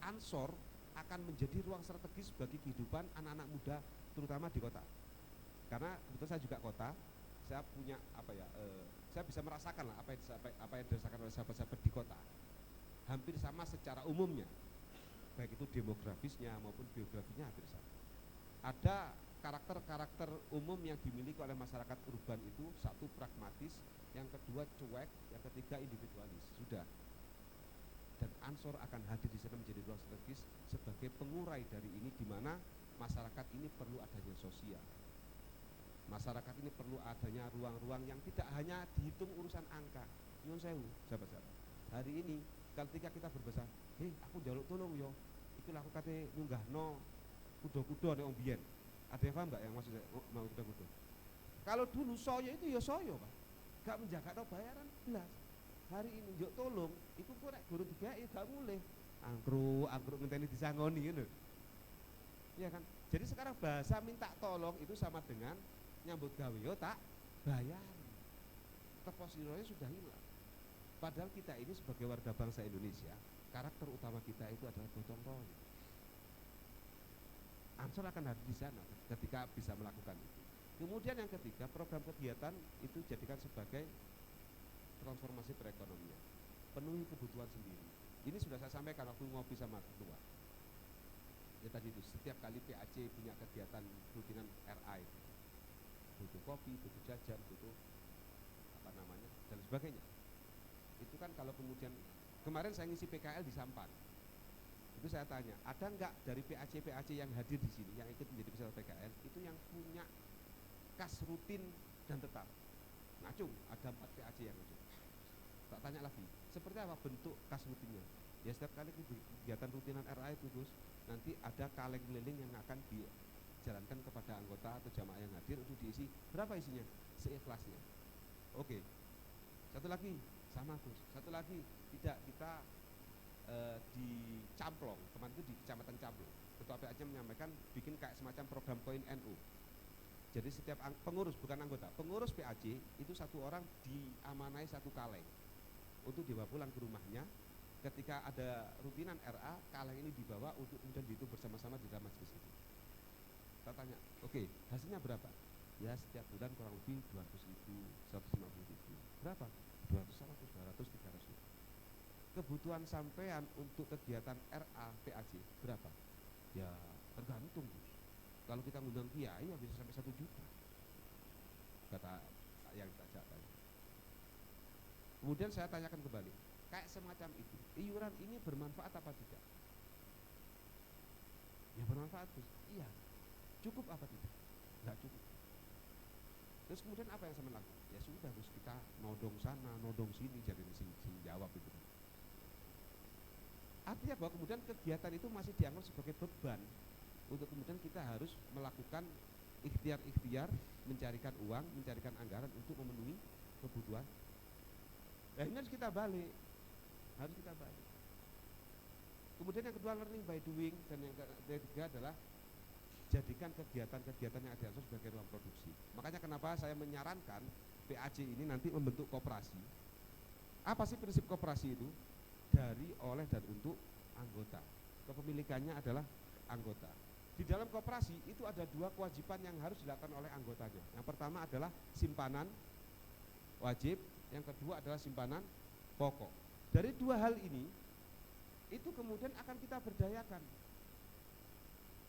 ansor akan menjadi ruang strategis bagi kehidupan anak-anak muda, terutama di kota. Karena kebetulan saya juga kota, saya punya saya bisa merasakan lah apa yang dirasakan oleh sahabat-sahabat di kota. Hampir sama secara umumnya, baik itu demografisnya maupun biografinya hampir sama. Ada karakter-karakter umum yang dimiliki oleh masyarakat urban itu, satu pragmatis, yang kedua cuek, yang ketiga individualis. Sudah. Dan ansor akan hadir di sana menjadi ruang strategis sebagai pengurai dari ini, di mana masyarakat ini perlu adanya sosial. Masyarakat ini perlu adanya ruang-ruang yang tidak hanya dihitung urusan angka. Nyuwun sewu, sahabat-sahabat. Hari ini ketika kita berbahasa, aku njaluk tolong yo, itu aku kate nunggahno kuda-kuda nek wong biyen. Ada yang paham enggak yang maksud saya mau kuda-kuda? Kalau dulu soyo itu ya soyo, Pak. Gak menjaga no bayaran belas. Hari ini njuk tolong, itu kok nek guru digawe gak mulih. Angkruk ngenteni disangoni ngono. Iya kan? Jadi sekarang bahasa minta tolong itu sama dengan nyambut gawe yo tak bayar. Keposironya sudah hilang. Padahal kita ini sebagai warga bangsa Indonesia, karakter utama kita itu adalah gotong royong. Ansor akan hadir di sana ketika bisa melakukan itu. Kemudian yang ketiga, program kegiatan itu jadikan sebagai transformasi perekonomian. Penuhi kebutuhan sendiri. Ini sudah saya sampaikan waktu ngopi sama ketua. Ya tadi itu, setiap kali PAC punya kegiatan rutinan RI, butuh kopi, butuh jajan, butuh dan sebagainya. Itu kan kalau kemudian kemarin saya ngisi PKL di Sampan, itu saya tanya, ada enggak dari PAC yang hadir di sini yang ikut menjadi peserta PKL itu yang punya kas rutin dan tetap? Ngacung, ada 4 PAC yang ngacung. Tak tanya lagi, seperti apa bentuk kas rutinnya? Ya setiap kali kegiatan rutinan RA itu Gus, nanti ada kaleng keliling yang akan dijalankan kepada anggota atau jamaah yang hadir untuk diisi. Berapa isinya? Seikhlasnya. Oke. Satu lagi, sama Gus. Satu lagi, tidak, kita di Camplong, kemarin itu di Kecamatan Camplong, Ketua PAC menyampaikan bikin kayak semacam program koin NU. Jadi setiap pengurus, bukan anggota, pengurus PAC itu satu orang diamanai satu kaleng untuk dibawa pulang ke rumahnya. Ketika ada rutinan RA, kaleng ini dibawa untuk kemudian dihitung bersama-sama di dalam majelis itu. Saya tanya, oke, hasilnya berapa? Ya setiap bulan kurang lebih 200.000, 150.000. Berapa? 200, 200, 300. Kebutuhan sampean untuk kegiatan RA PAC berapa? Ya tergantung. Kalau kita ngundang kiai ya bisa sampai 1 juta. Kata yang tak tanya. Kemudian saya tanyakan kembali, kayak semacam itu, iuran ini bermanfaat apa tidak? Ya bermanfaat, Gus. Iya. Cukup apa tidak? Enggak cukup. Terus kemudian apa yang saya lakukan? Ya sudah Gus, kita nodong sana, nodong sini, jadi sing jawab itu. Artinya bahwa kemudian kegiatan itu masih dianggap sebagai beban untuk kemudian kita harus melakukan ikhtiar-ikhtiar, mencarikan uang, mencarikan anggaran untuk memenuhi kebutuhan. Nah ini harus kita balik, Kemudian yang kedua, learning by doing, dan yang ketiga adalah jadikan kegiatan-kegiatan yang ada sebagai ruang produksi. Makanya kenapa saya menyarankan PAC ini nanti membentuk koperasi. Apa sih prinsip koperasi itu? Dari, oleh, dan untuk anggota. Kepemilikannya adalah anggota. Di dalam koperasi itu ada 2 kewajiban yang harus dilakukan oleh anggotanya. Yang pertama adalah simpanan wajib, yang kedua adalah simpanan pokok. Dari 2 hal ini, itu kemudian akan kita berdayakan.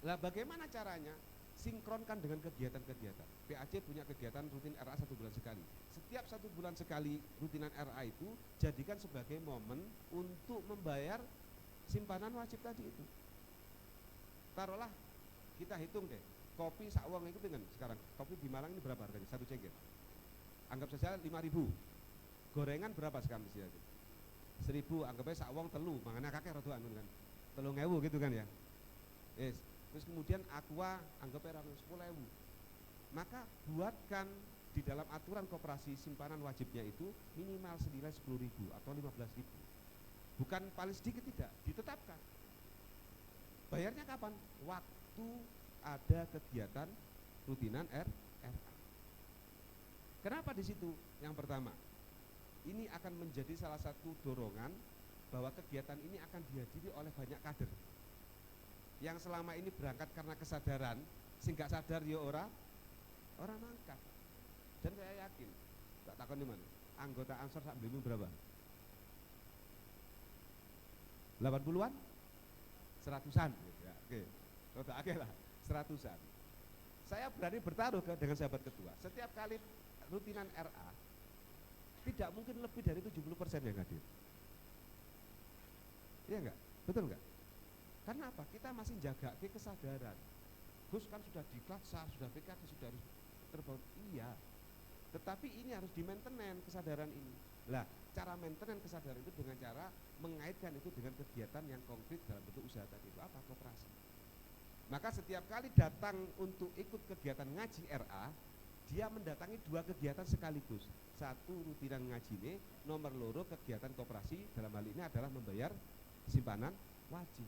Lah bagaimana caranya? Sinkronkan dengan kegiatan-kegiatan. PAC punya kegiatan rutin RA 1 bulan sekali. Setiap 1 bulan sekali rutinan RA itu jadikan sebagai momen untuk membayar simpanan wajib tadi itu. Taruhlah kita hitung deh, kopi sak wong itu dengan sekarang kopi di Malang ini berapa harganya? 1 cengkeh. Anggap saja 5.000. Gorengan berapa sekarang di sini? 1.000, anggap aja sak wong telu, makanya kakek rada anu kan. 3.000 gitu kan ya. Yes. Terus kemudian aqua anggap aja 10.000. Maka buatkan di dalam aturan koperasi simpanan wajibnya itu minimal senilai 10.000 atau 15.000. Bukan paling sedikit, tidak, ditetapkan. Bayarnya kapan? Waktu ada kegiatan rutinan RA. Kenapa di situ? Yang pertama, ini akan menjadi salah satu dorongan bahwa kegiatan ini akan dihadiri oleh banyak kader yang selama ini berangkat karena kesadaran, sing gak sadar ya orang mangkat. Dan saya yakin, tak takon di mana, anggota Ansor sak blimu berapa? 80-an? 100-an ya, oke. Roda akeh lah, 100-an. Saya berani bertaruh dengan sahabat ketua, setiap kali rutinan RA tidak mungkin lebih dari 70% yang hadir. Iya enggak? Betul enggak? Karena apa? Kita masih jaga kesadaran. Gus kan sudah diklat sah, sudah PKD, sudah harus terbangun. Iya. Tetapi ini harus di-maintenance kesadaran ini. Lah, cara maintenance kesadaran itu dengan cara mengaitkan itu dengan kegiatan yang konkret dalam bentuk usaha tadi itu apa? Koperasi. Maka setiap kali datang untuk ikut kegiatan ngaji RA, dia mendatangi 2 kegiatan sekaligus. 1 rutinan ngaji ini, nomor 2 kegiatan koperasi, dalam hal ini adalah membayar simpanan wajib.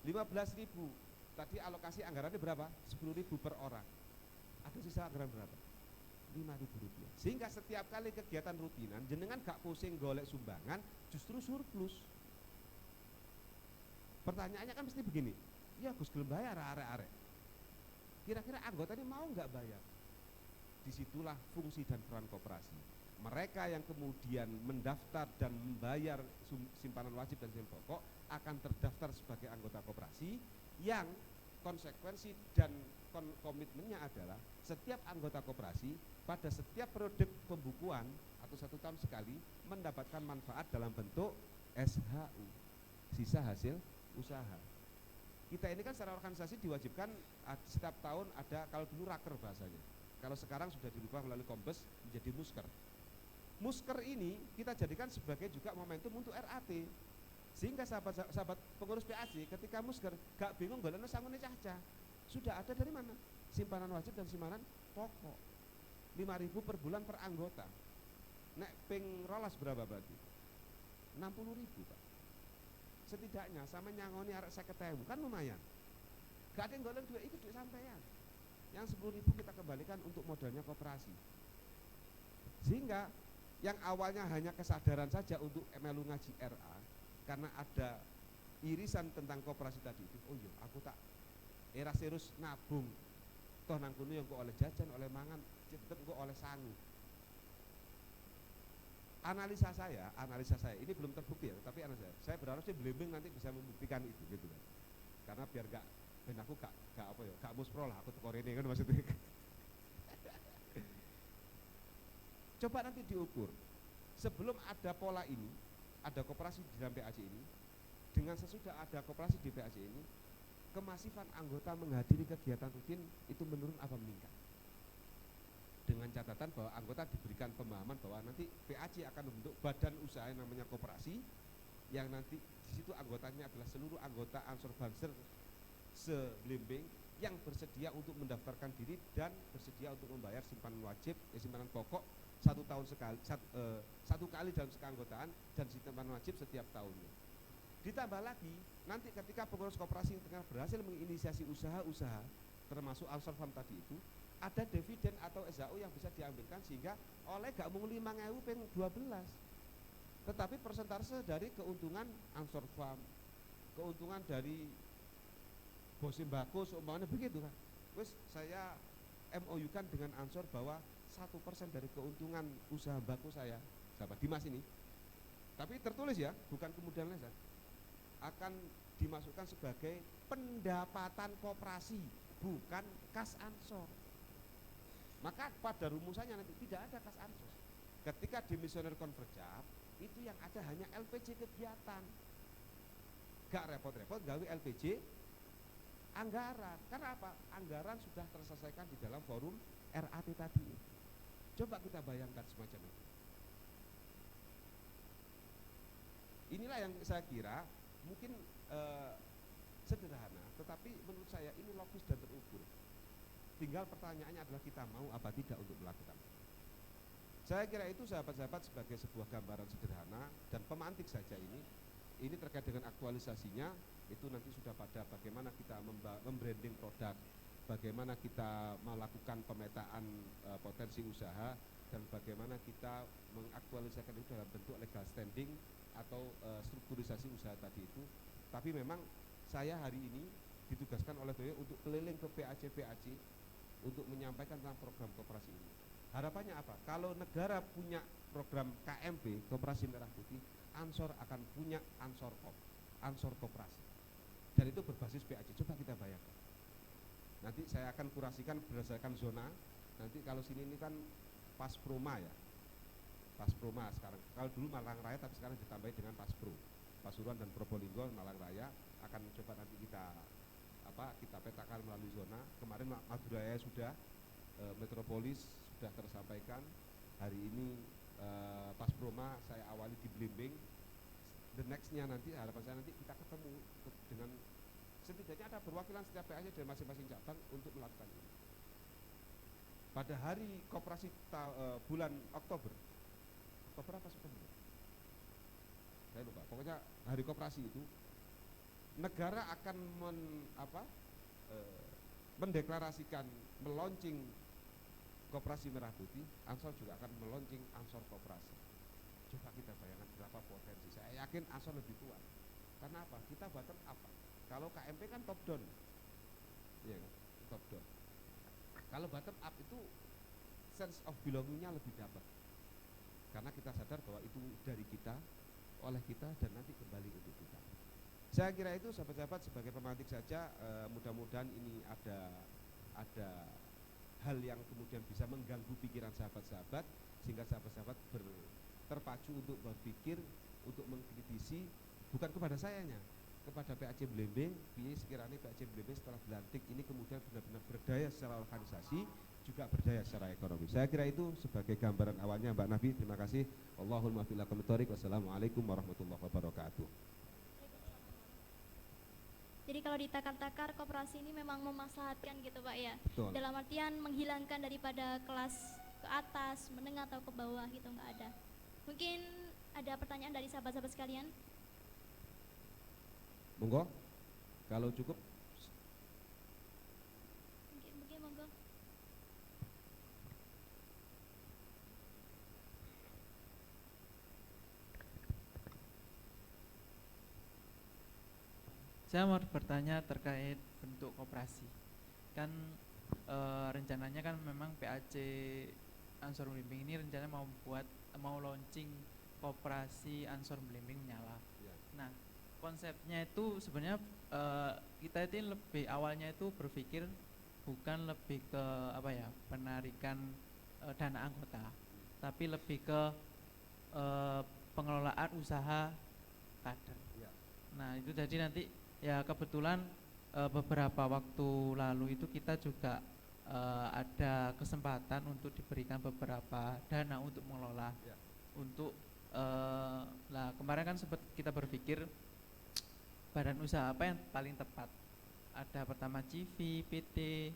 15.000, tadi alokasi anggarannya berapa? 10.000 per orang. Ada sisa anggaran berapa? 5.000 rupiah. Sehingga setiap kali kegiatan rutinan, jenengan gak pusing golek sumbangan, justru surplus. Pertanyaannya kan mesti begini, ya Gus gelem bayar arek-arek. Kira-kira anggota ini mau nggak bayar? Disitulah fungsi dan peran koperasi. Mereka yang kemudian mendaftar dan membayar simpanan wajib dan simpanan pokok akan terdaftar sebagai anggota koperasi yang konsekuensi dan komitmennya adalah setiap anggota koperasi pada setiap periode pembukuan atau 1 tahun sekali mendapatkan manfaat dalam bentuk SHU, sisa hasil usaha. Kita ini kan secara organisasi diwajibkan setiap tahun ada, kalau dulu raker bahasanya, kalau sekarang sudah dirubah melalui Kombes menjadi musker. Musker ini kita jadikan sebagai juga momentum untuk RAT. Sehingga sahabat pengurus PAJ ketika musger gak bingung golekno sangune cah-cah. Sudah ada dari mana? Simpanan wajib dan simpanan pokok. 5.000 per bulan per anggota. Nek ping rolas berapa berarti? 60.000 Pak. Setidaknya sama nyangoni arek 50.000 kan lumayan. Gak ada yang golek duit itu duit sampean. Yang 10.000 kita kembalikan untuk modalnya koperasi. Sehingga yang awalnya hanya kesadaran saja untuk melu ngaji RA karena ada irisan tentang koperasi tadi itu. Oh iya, aku tak era serius nabung. Toh nang kono yang kok oleh jajan, oleh mangan, tetep kok oleh sangu. Analisa saya ini belum terbukti ya, tapi saya berharap sih Blembing nanti bisa membuktikan itu gitu kan. Karena biar gak ben aku gak apa ya, gak muspro lah aku teko rene kan maksudnya. Coba nanti diukur. Sebelum ada pola ini, ada koperasi di dalam PAJ ini, dengan sesudah ada koperasi di PAJ ini, kemasifan anggota menghadiri kegiatan rutin itu menurun apa meningkat? Dengan catatan bahwa anggota diberikan pemahaman bahwa nanti PAJ akan membentuk badan usaha yang namanya koperasi, yang nanti di situ anggotanya adalah seluruh anggota Ansor Banser se-Blembing yang bersedia untuk mendaftarkan diri dan bersedia untuk membayar simpanan wajib, simpanan pokok 1 tahun sekali, 1 kali dalam keanggotaan dan simpanan wajib setiap tahunnya. Ditambah lagi nanti ketika pengurus koperasi yang tengah berhasil menginisiasi usaha-usaha termasuk Ansor Farm tadi itu, ada dividen atau SHO yang bisa diambilkan sehingga oleh gak mung 5.000 ping 12, tetapi persentase dari keuntungan Ansor Farm, keuntungan dari Bosimbako seumpamanya begitu kan. Wes saya MOU kan dengan Ansor bahwa 1% dari keuntungan usaha bako saya, sahabat Dimas ini, tapi tertulis ya, bukan kemudian lesan, akan dimasukkan sebagai pendapatan koperasi, bukan kas Ansor. Maka pada rumusannya nanti tidak ada kas Ansor. Ketika dimisioner konverjap, itu yang ada hanya LPJ kegiatan. Gak repot-repot gawe LPJ anggaran. Karena apa? Anggaran sudah terselesaikan di dalam forum RAT tadi. Coba kita bayangkan semacam itu. Inilah yang saya kira mungkin sederhana, tetapi menurut saya ini logis dan terukur. Tinggal pertanyaannya adalah kita mau apa tidak untuk melakukan. Saya kira itu sahabat-sahabat sebagai sebuah gambaran sederhana dan pemantik saja ini terkait dengan aktualisasinya itu nanti sudah pada bagaimana kita membranding produk, bagaimana kita melakukan pemetaan potensi usaha, dan bagaimana kita mengaktualisasikan itu dalam bentuk legal standing atau strukturisasi usaha tadi itu. Tapi memang saya hari ini ditugaskan oleh BW untuk keliling ke PAJ untuk menyampaikan tentang program koperasi ini. Harapannya apa? Kalau negara punya program KMP, Koperasi Merah Putih, Ansor akan punya Ansor Koperasi. Dan itu berbasis PAJ. Coba kita bayangkan. Nanti saya akan kurasikan berdasarkan zona. Nanti kalau sini ini kan Pasproma ya, Pasproma sekarang. Kalau dulu Malang Raya, tapi sekarang ditambahi dengan Paspro. Pasuruan dan Probolinggo, Malang Raya akan coba nanti kita petakan melalui zona. Kemarin Madura sudah, Metropolis sudah tersampaikan. Hari ini Pasproma saya awali di Blimbing. The nextnya nanti harapan saya nanti kita ketemu dengan setidaknya ada perwakilan setiap PAJ dari masing-masing cabang untuk melakukan ini. Pada hari koperasi bulan Oktober apa September? Saya lupa. Pokoknya hari koperasi itu negara akan mendeklarasikan meluncing Koperasi Merah Putih, Ansor juga akan meluncing Ansor Koperasi. Coba kita bayangkan berapa potensi. Saya yakin Ansor lebih kuat. Karena apa? Kita bottom up. Kalau KMP kan top down. Iya kan? Top down. Kalau bottom up itu sense of belongingnya lebih dapat. Karena kita sadar bahwa itu dari kita, oleh kita, dan nanti kembali untuk kita. Saya kira itu sahabat-sahabat sebagai pemantik saja, mudah-mudahan ini ada hal yang kemudian bisa mengganggu pikiran sahabat-sahabat sehingga sahabat-sahabat terpacu untuk berpikir, untuk mengkritisi, bukan kepada sayanya, kepada PAJ Blimbing. Biar sekiranya PAJ Blimbing setelah dilantik ini kemudian benar-benar berdaya secara organisasi, juga berdaya secara ekonomi. Saya kira itu sebagai gambaran awalnya Mbak Nafi. Terima kasih. Allahumma filakum thoriq. Wassalamualaikum warahmatullahi wabarakatuh. Jadi kalau ditakar-takar koperasi ini memang memaslahatkan gitu Pak ya. Betul. Dalam artian menghilangkan daripada kelas ke atas, menengah atau ke bawah gitu, nggak ada. Mungkin ada pertanyaan dari sahabat-sahabat sekalian? Monggo. Kalau cukup. Mungkin monggo. Saya mau bertanya terkait bentuk koperasi. Kan rencananya kan memang PAC Ansor Blimbing ini rencananya mau launching koperasi Ansor Blimbing Menyala. Ya. Nah, konsepnya itu sebenarnya kita itu lebih awalnya itu berpikir bukan lebih ke penarikan dana anggota, tapi lebih ke pengelolaan usaha kader. Ya. Nah, itu jadi nanti ya kebetulan beberapa waktu lalu itu kita juga ada kesempatan untuk diberikan beberapa dana untuk mengelola. Ya. Untuk kemarin kan sempat kita berpikir badan usaha apa yang paling tepat. Ada pertama CV, PT,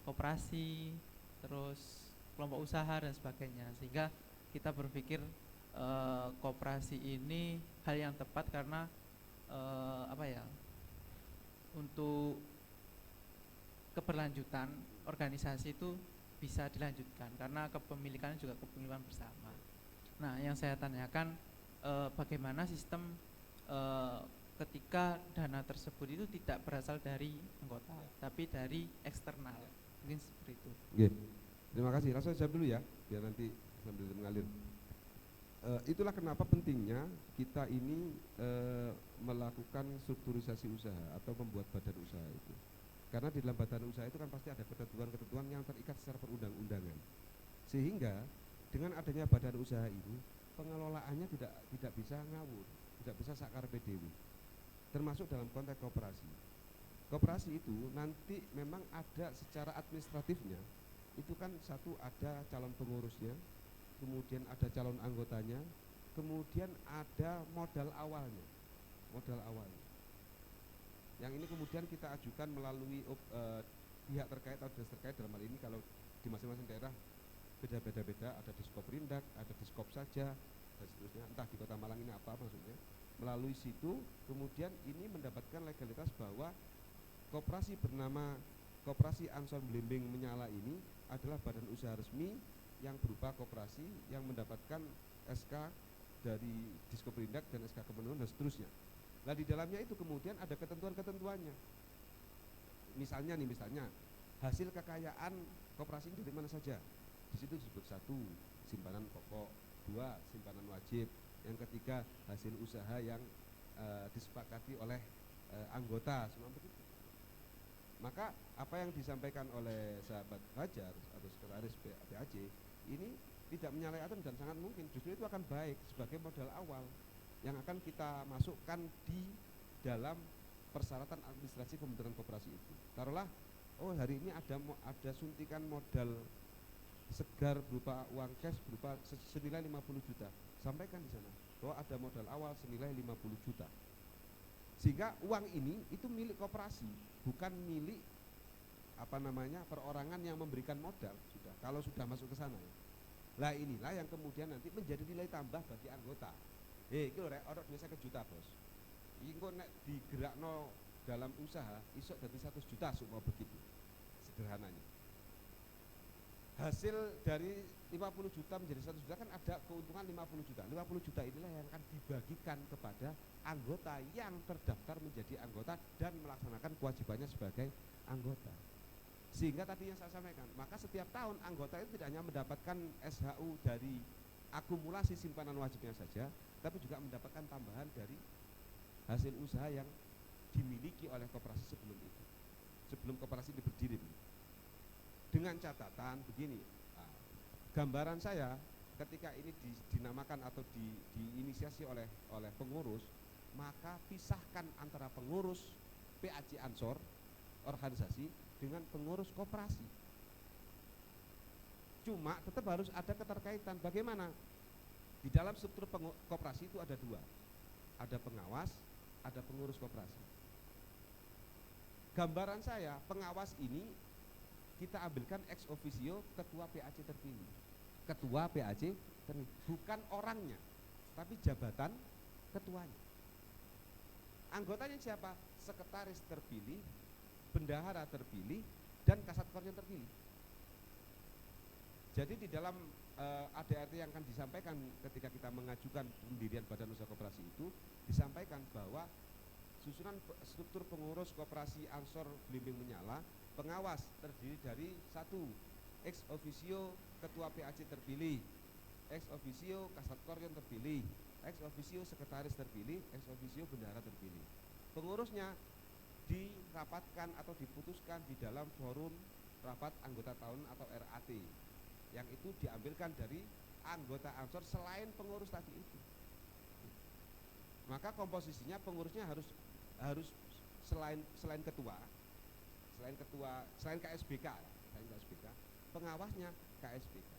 koperasi, terus kelompok usaha dan sebagainya. Sehingga kita berpikir koperasi ini hal yang tepat karena untuk keberlanjutan organisasi itu bisa dilanjutkan karena kepemilikan juga kepemilikan bersama. Nah, yang saya tanyakan bagaimana sistem ketika dana tersebut itu tidak berasal dari anggota, tapi dari eksternal, mungkin seperti itu. Oke. Terima kasih. Langsung jawab dulu ya, biar nanti sambil mengalir. Itulah kenapa pentingnya kita ini melakukan strukturisasi usaha atau membuat badan usaha itu. Karena di dalam badan usaha itu kan pasti ada ketentuan-ketentuan yang terikat secara perundang-undangan. Sehingga dengan adanya badan usaha ini, pengelolaannya tidak bisa ngawur, tidak bisa sakar PDW. Termasuk dalam konteks koperasi. Koperasi itu nanti memang ada secara administratifnya, itu kan satu ada calon pengurusnya, kemudian ada calon anggotanya, kemudian ada modal awalnya. Yang ini kemudian kita ajukan melalui pihak terkait atau dinas terkait. Dalam hal ini kalau di masing-masing daerah beda-beda, ada Diskoperindak, ada Diskop saja dan seterusnya, entah di Kota Malang ini apa maksudnya. Melalui situ kemudian ini mendapatkan legalitas bahwa koperasi bernama Koperasi Ansor Blimbing Menyala ini adalah badan usaha resmi yang berupa koperasi yang mendapatkan SK dari Diskoperindak dan SK Kementerian dan seterusnya. Nah, di dalamnya itu kemudian ada ketentuan-ketentuannya. Misalnya hasil kekayaan koperasi dari mana saja. Di situ disebut 1, simpanan pokok, 2, simpanan wajib, yang ketiga hasil usaha yang disepakati oleh anggota, semua begitu. Maka apa yang disampaikan oleh sahabat Fajar atau sekretaris PAC ini tidak menyalahi aturan dan sangat mungkin justru itu akan baik sebagai modal awal yang akan kita masukkan di dalam persyaratan administrasi pembentukan koperasi itu. Taruhlah, hari ini ada suntikan modal segar berupa uang cash berupa senilai 50 juta. Sampaikan di sana bahwa ada modal awal senilai 50 juta. Sehingga uang ini itu milik koperasi, bukan milik perorangan yang memberikan modal sudah. Kalau sudah masuk ke sana ya. Lah inilah yang kemudian nanti menjadi nilai tambah bagi anggota. Iki lho rek, ono duit 50 juta, Bos. Iki engko nek digerakno dalam usaha iso dadi 100 juta supaya begitu. Sederhananya. Hasil dari 50 juta menjadi 100 juta kan ada keuntungan 50 juta. 50 juta inilah yang akan dibagikan kepada anggota yang terdaftar menjadi anggota dan melaksanakan kewajibannya sebagai anggota. Sehingga tadi yang saya sampaikan, maka setiap tahun anggota itu tidak hanya mendapatkan SHU dari akumulasi simpanan wajibnya saja, tapi juga mendapatkan tambahan dari hasil usaha yang dimiliki oleh koperasi sebelum itu, sebelum koperasi ini berdiri. Dengan catatan begini, gambaran saya ketika ini dinamakan atau diinisiasi oleh pengurus, maka pisahkan antara pengurus PAC Ansor organisasi dengan pengurus koperasi. Cuma tetap harus ada keterkaitan. Bagaimana? Di dalam struktur koperasi itu ada 2, ada pengawas, ada pengurus koperasi. gambaran saya pengawas ini kita ambilkan ex officio ketua PAC terpilih. Ketua PAC terpilih, bukan orangnya, tapi jabatan ketuanya. Anggotanya siapa? Sekretaris terpilih, bendahara terpilih, dan kasat kornya terpilih. Jadi di dalam ADRT yang akan disampaikan ketika kita mengajukan pendirian Badan Usaha Koperasi itu disampaikan bahwa susunan struktur pengurus koperasi Ansor Belimbing Menyala, pengawas terdiri dari 1. Ex officio ketua PAC terpilih, ex officio kasat kor yang terpilih, ex officio sekretaris terpilih, ex officio bendahara terpilih. Pengurusnya dirapatkan atau diputuskan di dalam forum rapat anggota tahun atau RAT, yang itu diambilkan dari anggota Ansor selain pengurus tadi itu. Maka komposisinya pengurusnya harus selain ketua, selain KSBK, pengawasnya KSBK.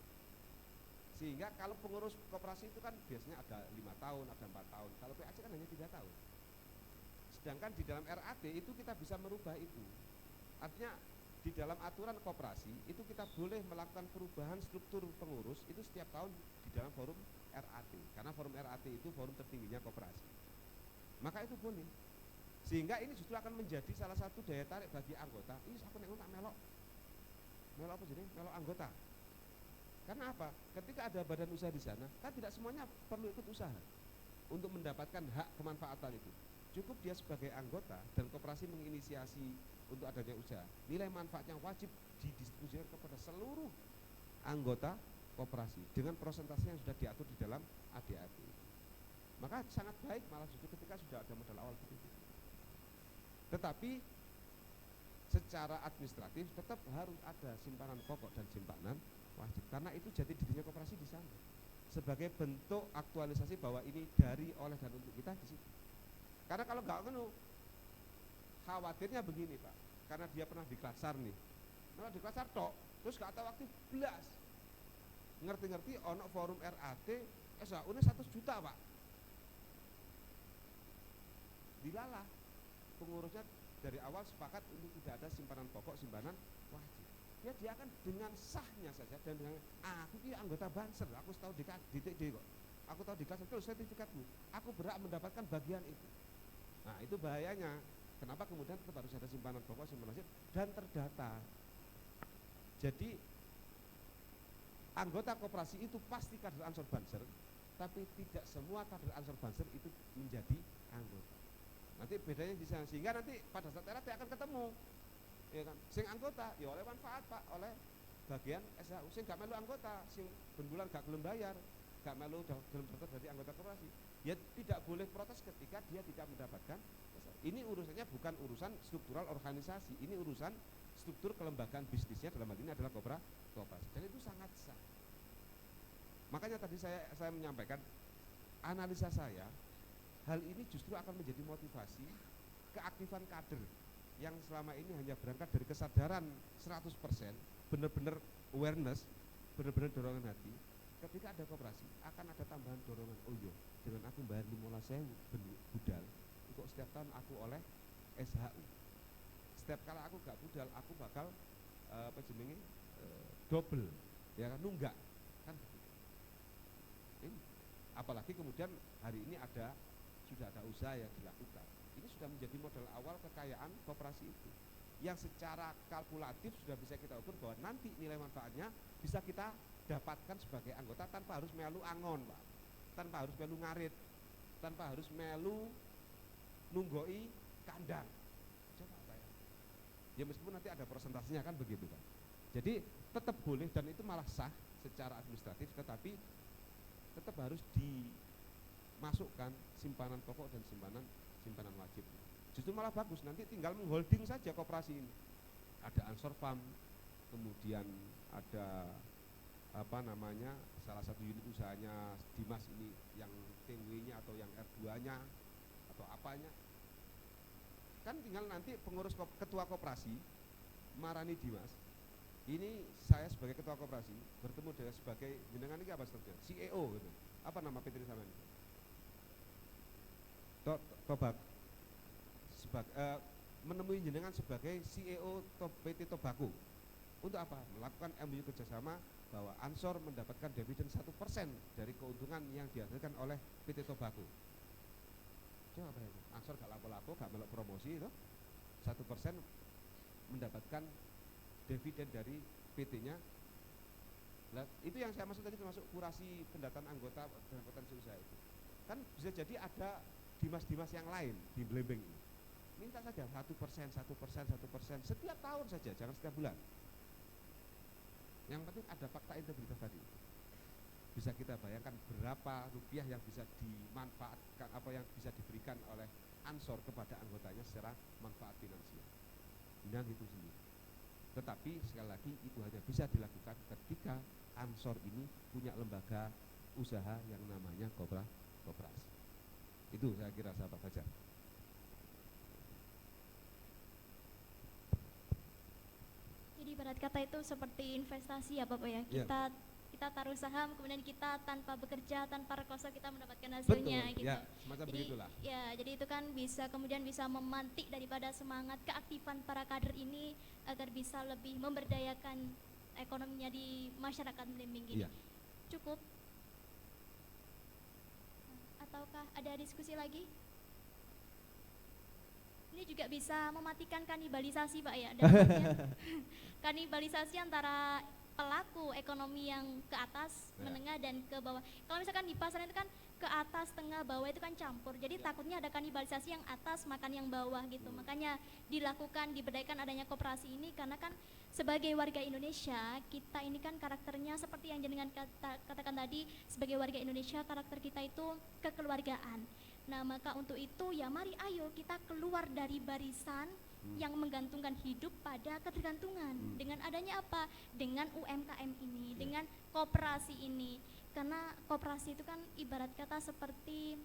Sehingga kalau pengurus koperasi itu kan biasanya ada 5 tahun, ada 4 tahun. Kalau PAC kan hanya 3 tahun. Sedangkan di dalam RAT itu kita bisa merubah itu. Artinya di dalam aturan koperasi itu kita boleh melakukan perubahan struktur pengurus itu setiap tahun di dalam forum RAT. Karena forum RAT itu forum tertingginya koperasi. Maka itu boleh. Sehingga ini justru akan menjadi salah satu daya tarik bagi anggota. Ini aku nek tak melok apa jadi? Melok anggota. Karena apa? Ketika ada badan usaha di sana, kan tidak semuanya perlu ikut usaha untuk mendapatkan hak kemanfaatan itu. Cukup dia sebagai anggota dan koperasi menginisiasi untuk adanya usaha. Nilai manfaatnya wajib didistribusikan kepada seluruh anggota koperasi dengan persentase yang sudah diatur di dalam ADAT. Maka sangat baik malah justru ketika sudah ada modal awal begitu. Tetapi secara administratif tetap harus ada simpanan pokok dan simpanan wajib, karena itu jati dirinya koperasi di sana. Sebagai bentuk aktualisasi bahwa ini dari, oleh, dan untuk kita di situ. Karena kalau nggak khawatirnya begini Pak, karena dia pernah di Klatsar nih, malah di Klatsar tok, terus gak tahu waktu belas, ngerti-ngerti ono forum RAT, SAU-nya 100 juta Pak, dilalah pengurusnya dari awal sepakat untuk tidak ada simpanan pokok, simpanan wajib. Ya dia akan dengan sahnya saja dan dengan aku ini anggota Banser, aku tahu di TD kok, aku tahu di Klatsar, kalau sertifikatmu, aku berhak mendapatkan bagian itu. Nah itu bahayanya. Kenapa kemudian tetap harus ada simpanan pokok, simpanan wajib dan terdata. Jadi anggota koperasi itu pasti kader Ansor Banser, tapi tidak semua kader Ansor Banser itu menjadi anggota. Nanti bedanya di sana, sehingga nanti pada saat RAT akan ketemu, ya kan? Sing anggota ya oleh manfaat Pak, oleh bagian SHU. Sing gak melu anggota, sing ben-bulan gak gelem bayar, gak melu gelem daftar dari anggota koperasi, ya tidak boleh protes ketika dia tidak mendapatkan. Ini urusannya bukan urusan struktural organisasi, ini urusan struktur kelembagaan bisnisnya, dalam hal ini adalah koperasi, dan itu sangat sah. Makanya tadi saya menyampaikan analisa saya, hal ini justru akan menjadi motivasi keaktifan kader yang selama ini hanya berangkat dari kesadaran 100%, benar-benar awareness, benar-benar dorongan hati. Ketika ada koperasi akan ada tambahan dorongan, oh iya, dengan aku bayar 15.000 budal, kok setiap tahun aku oleh SHU. Setiap kali aku gak budal, aku bakal double, ya kan, nunggak kan begitu. Ini apalagi kemudian hari ini sudah ada usaha yang dilakukan. Ini sudah menjadi modal awal kekayaan koperasi itu, yang secara kalkulatif sudah bisa kita ukur bahwa nanti nilai manfaatnya bisa kita dapatkan sebagai anggota tanpa harus melu angon Pak, tanpa harus melu ngarit, tanpa harus melu nunggoi kandang. Coba bayang. Ya meskipun nanti ada presentasinya kan begitu kan. Jadi tetap boleh dan itu malah sah secara administratif, tetapi tetap harus dimasukkan simpanan pokok dan simpanan wajib. Justru malah bagus, nanti tinggal mengholding saja koperasi ini. Ada Ansor Farm, kemudian ada salah satu unit usahanya Dimas ini yang TW-nya atau yang R2-nya atau apanya. Kan tinggal nanti pengurus ketua koperasi marani Dimas. Ini saya sebagai ketua koperasi bertemu dengan sebagai jenengan ini apa sebetulnya? CEO gitu. Apa nama PT sama ini? Tobak. menemui jenengan sebagai CEO PT Tobacco. Untuk apa? Melakukan MOU kerjasama bahwa Ansor mendapatkan dividen 1% dari keuntungan yang dihasilkan oleh PT Tobacco. Coba apa itu? Ansor gak lapo-lapo, gak melok promosi itu, 1% mendapatkan dividen dari PT-nya. Nah, itu yang saya maksud tadi, termasuk kurasi pendataan anggota dan potensi usaha itu. Kan bisa jadi ada dimas-dimas yang lain di Blembeng ini. Minta saja 1%, 1%, 1% setiap tahun saja, jangan setiap bulan. Yang penting ada fakta integritas tadi. Bisa kita bayangkan berapa rupiah yang bisa dimanfaatkan, apa yang bisa diberikan oleh Ansor kepada anggotanya secara manfaat finansial dengan itu sendiri. Tetapi sekali lagi itu hanya bisa dilakukan ketika Ansor ini punya lembaga usaha yang namanya koperasi. Itu saya kira sahabat Fajar. Jadi ibarat kata itu seperti investasi ya Bapak ya. Kita taruh saham, kemudian kita tanpa bekerja, tanpa rekoso kita mendapatkan hasilnya. Betul, gitu. ya, semacam Jadi begitulah. ya, jadi itu kan bisa memantik daripada semangat keaktifan para kader ini agar bisa lebih memberdayakan ekonominya di masyarakat Blimbing ini. Iya. Cukup? Ataukah ada diskusi lagi? Ini juga bisa mematikan kanibalisasi Pak ya. Dan kanibalisasi antara pelaku ekonomi yang ke atas, menengah dan ke bawah. Kalau misalkan di pasar itu kan ke atas, tengah, bawah itu kan campur. Jadi takutnya ada kanibalisasi yang atas makan yang bawah gitu. Makanya dilakukan, diberdayakan adanya koperasi ini karena kan sebagai warga Indonesia, kita ini kan karakternya seperti yang jenengan katakan tadi, sebagai warga Indonesia karakter kita itu kekeluargaan. Nah, maka untuk itu ya mari ayo kita keluar dari barisan yang menggantungkan hidup pada ketergantungan. Dengan adanya apa? Dengan UMKM ini, dengan koperasi ini. Karena koperasi itu kan ibarat kata seperti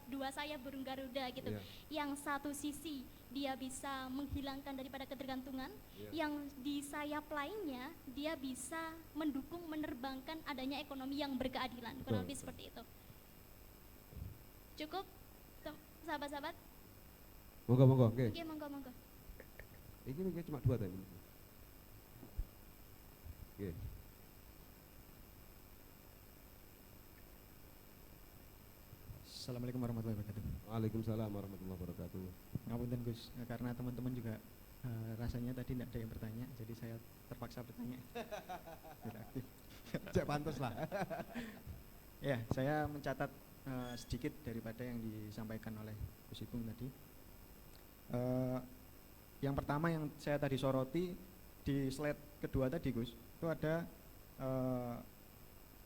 dua sayap burung Garuda gitu. Yang satu sisi dia bisa menghilangkan daripada ketergantungan, yang di sayap lainnya dia bisa mendukung menerbangkan adanya ekonomi yang berkeadilan. Kurang lebih seperti itu. Cukup sahabat-sahabat? Monggo, oke. Oke, monggo. Ini cuma 2 tadi. Oke. Assalamualaikum warahmatullahi wabarakatuh. Waalaikumsalam warahmatullahi wabarakatuh. Ngapunten Gus, karena teman-teman juga rasanya tadi tidak ada yang bertanya, jadi saya terpaksa bertanya. Tidak aktif. Cek pantas lah. Ya, saya mencatat sedikit daripada yang disampaikan oleh Gus Ipung tadi. Yang pertama yang saya tadi soroti di slide kedua tadi Gus, itu ada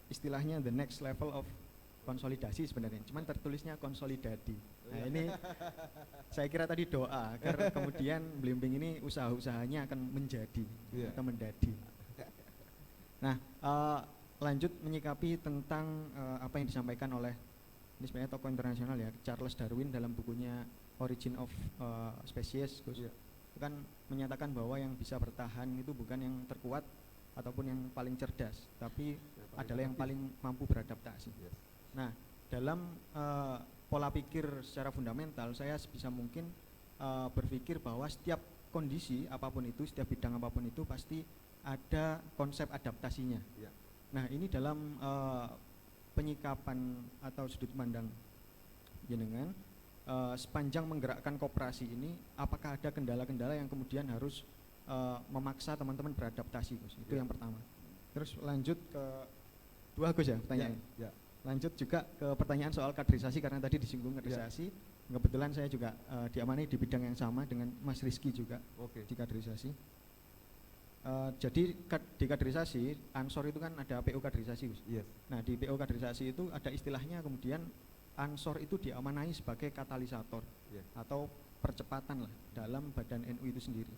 istilahnya the next level of konsolidasi sebenarnya, cuman tertulisnya konsolidadi. Nah ini saya kira tadi doa agar kemudian Blimbing ini usaha-usahanya akan menjadi atau mendadi. Nah lanjut menyikapi tentang apa yang disampaikan oleh ini sebenarnya tokoh internasional ya, Charles Darwin dalam bukunya Origin of Species, Gus. Itu kan menyatakan bahwa yang bisa bertahan itu bukan yang terkuat ataupun yang paling cerdas, tapi adalah yang paling mampu beradaptasi. Nah, dalam pola pikir secara fundamental, saya sebisa mungkin berpikir bahwa setiap kondisi apapun itu, setiap bidang apapun itu pasti ada konsep adaptasinya. Nah, ini dalam penyikapan atau sudut pandang jenengan, sepanjang menggerakkan koperasi ini, apakah ada kendala-kendala yang kemudian harus memaksa teman-teman beradaptasi, Gus? Itu yang pertama. Terus lanjut ke dua, Gus ya pertanyaannya. Lanjut juga ke pertanyaan soal kaderisasi, karena tadi disinggung kaderisasi. Kebetulan saya juga diamani di bidang yang sama dengan Mas Rizky juga di kaderisasi. Jadi di kaderisasi, Ansor itu kan ada PO kaderisasi, Gus. Nah di PO kaderisasi itu ada istilahnya kemudian Ansor itu diamanai sebagai katalisator atau percepatan lah dalam badan NU itu sendiri.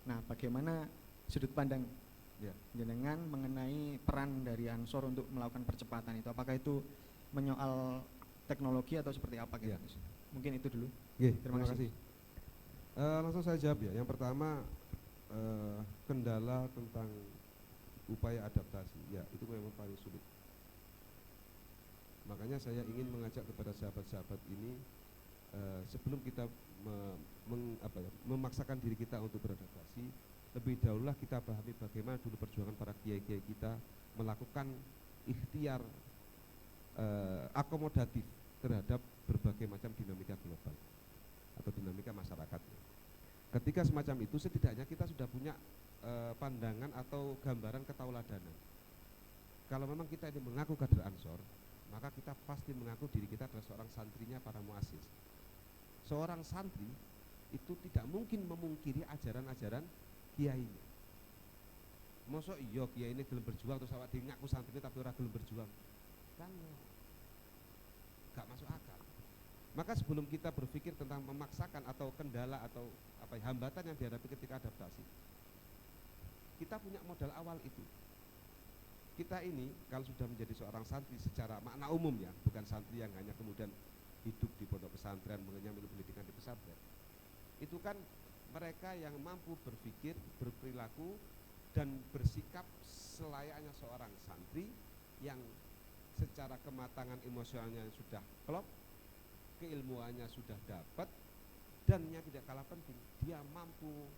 Nah bagaimana sudut pandang jenengan mengenai peran dari Ansor untuk melakukan percepatan itu? Apakah itu menyoal teknologi atau seperti apa gitu? Mungkin itu dulu. Terima kasih. Langsung saya jawab ya. Yang pertama kendala tentang upaya adaptasi, ya itu memang paling sulit. Makanya saya ingin mengajak kepada sahabat-sahabat ini sebelum kita memaksakan diri kita untuk beradaptasi, lebih dahululah kita pahami bagaimana dulu perjuangan para kiai-kiai kita melakukan ikhtiar akomodatif terhadap berbagai macam dinamika global atau dinamika masyarakat. Ketika semacam itu, setidaknya kita sudah punya pandangan atau gambaran ketauladanan. Kalau memang kita ini mengaku kader Ansor, maka kita pasti mengaku diri kita adalah seorang santrinya para muassis. Seorang santri itu tidak mungkin memungkiri ajaran-ajaran kiainya. Mosok iya kiai ini gelem berjuang terus awak dhewe ngaku santri tapi ora gelem berjuang. Kan gak masuk akal. Maka sebelum kita berpikir tentang memaksakan atau kendala atau hambatan yang dihadapi ketika adaptasi, kita punya modal awal itu. Kita ini kalau sudah menjadi seorang santri secara makna umum ya, bukan santri yang hanya kemudian hidup di pondok pesantren, mengenyam ilmu pendidikan di pesantren, itu kan mereka yang mampu berpikir, berperilaku dan bersikap selayaknya seorang santri yang secara kematangan emosionalnya sudah klop, keilmuannya sudah dapat, dan yang tidak kalah penting, dia mampu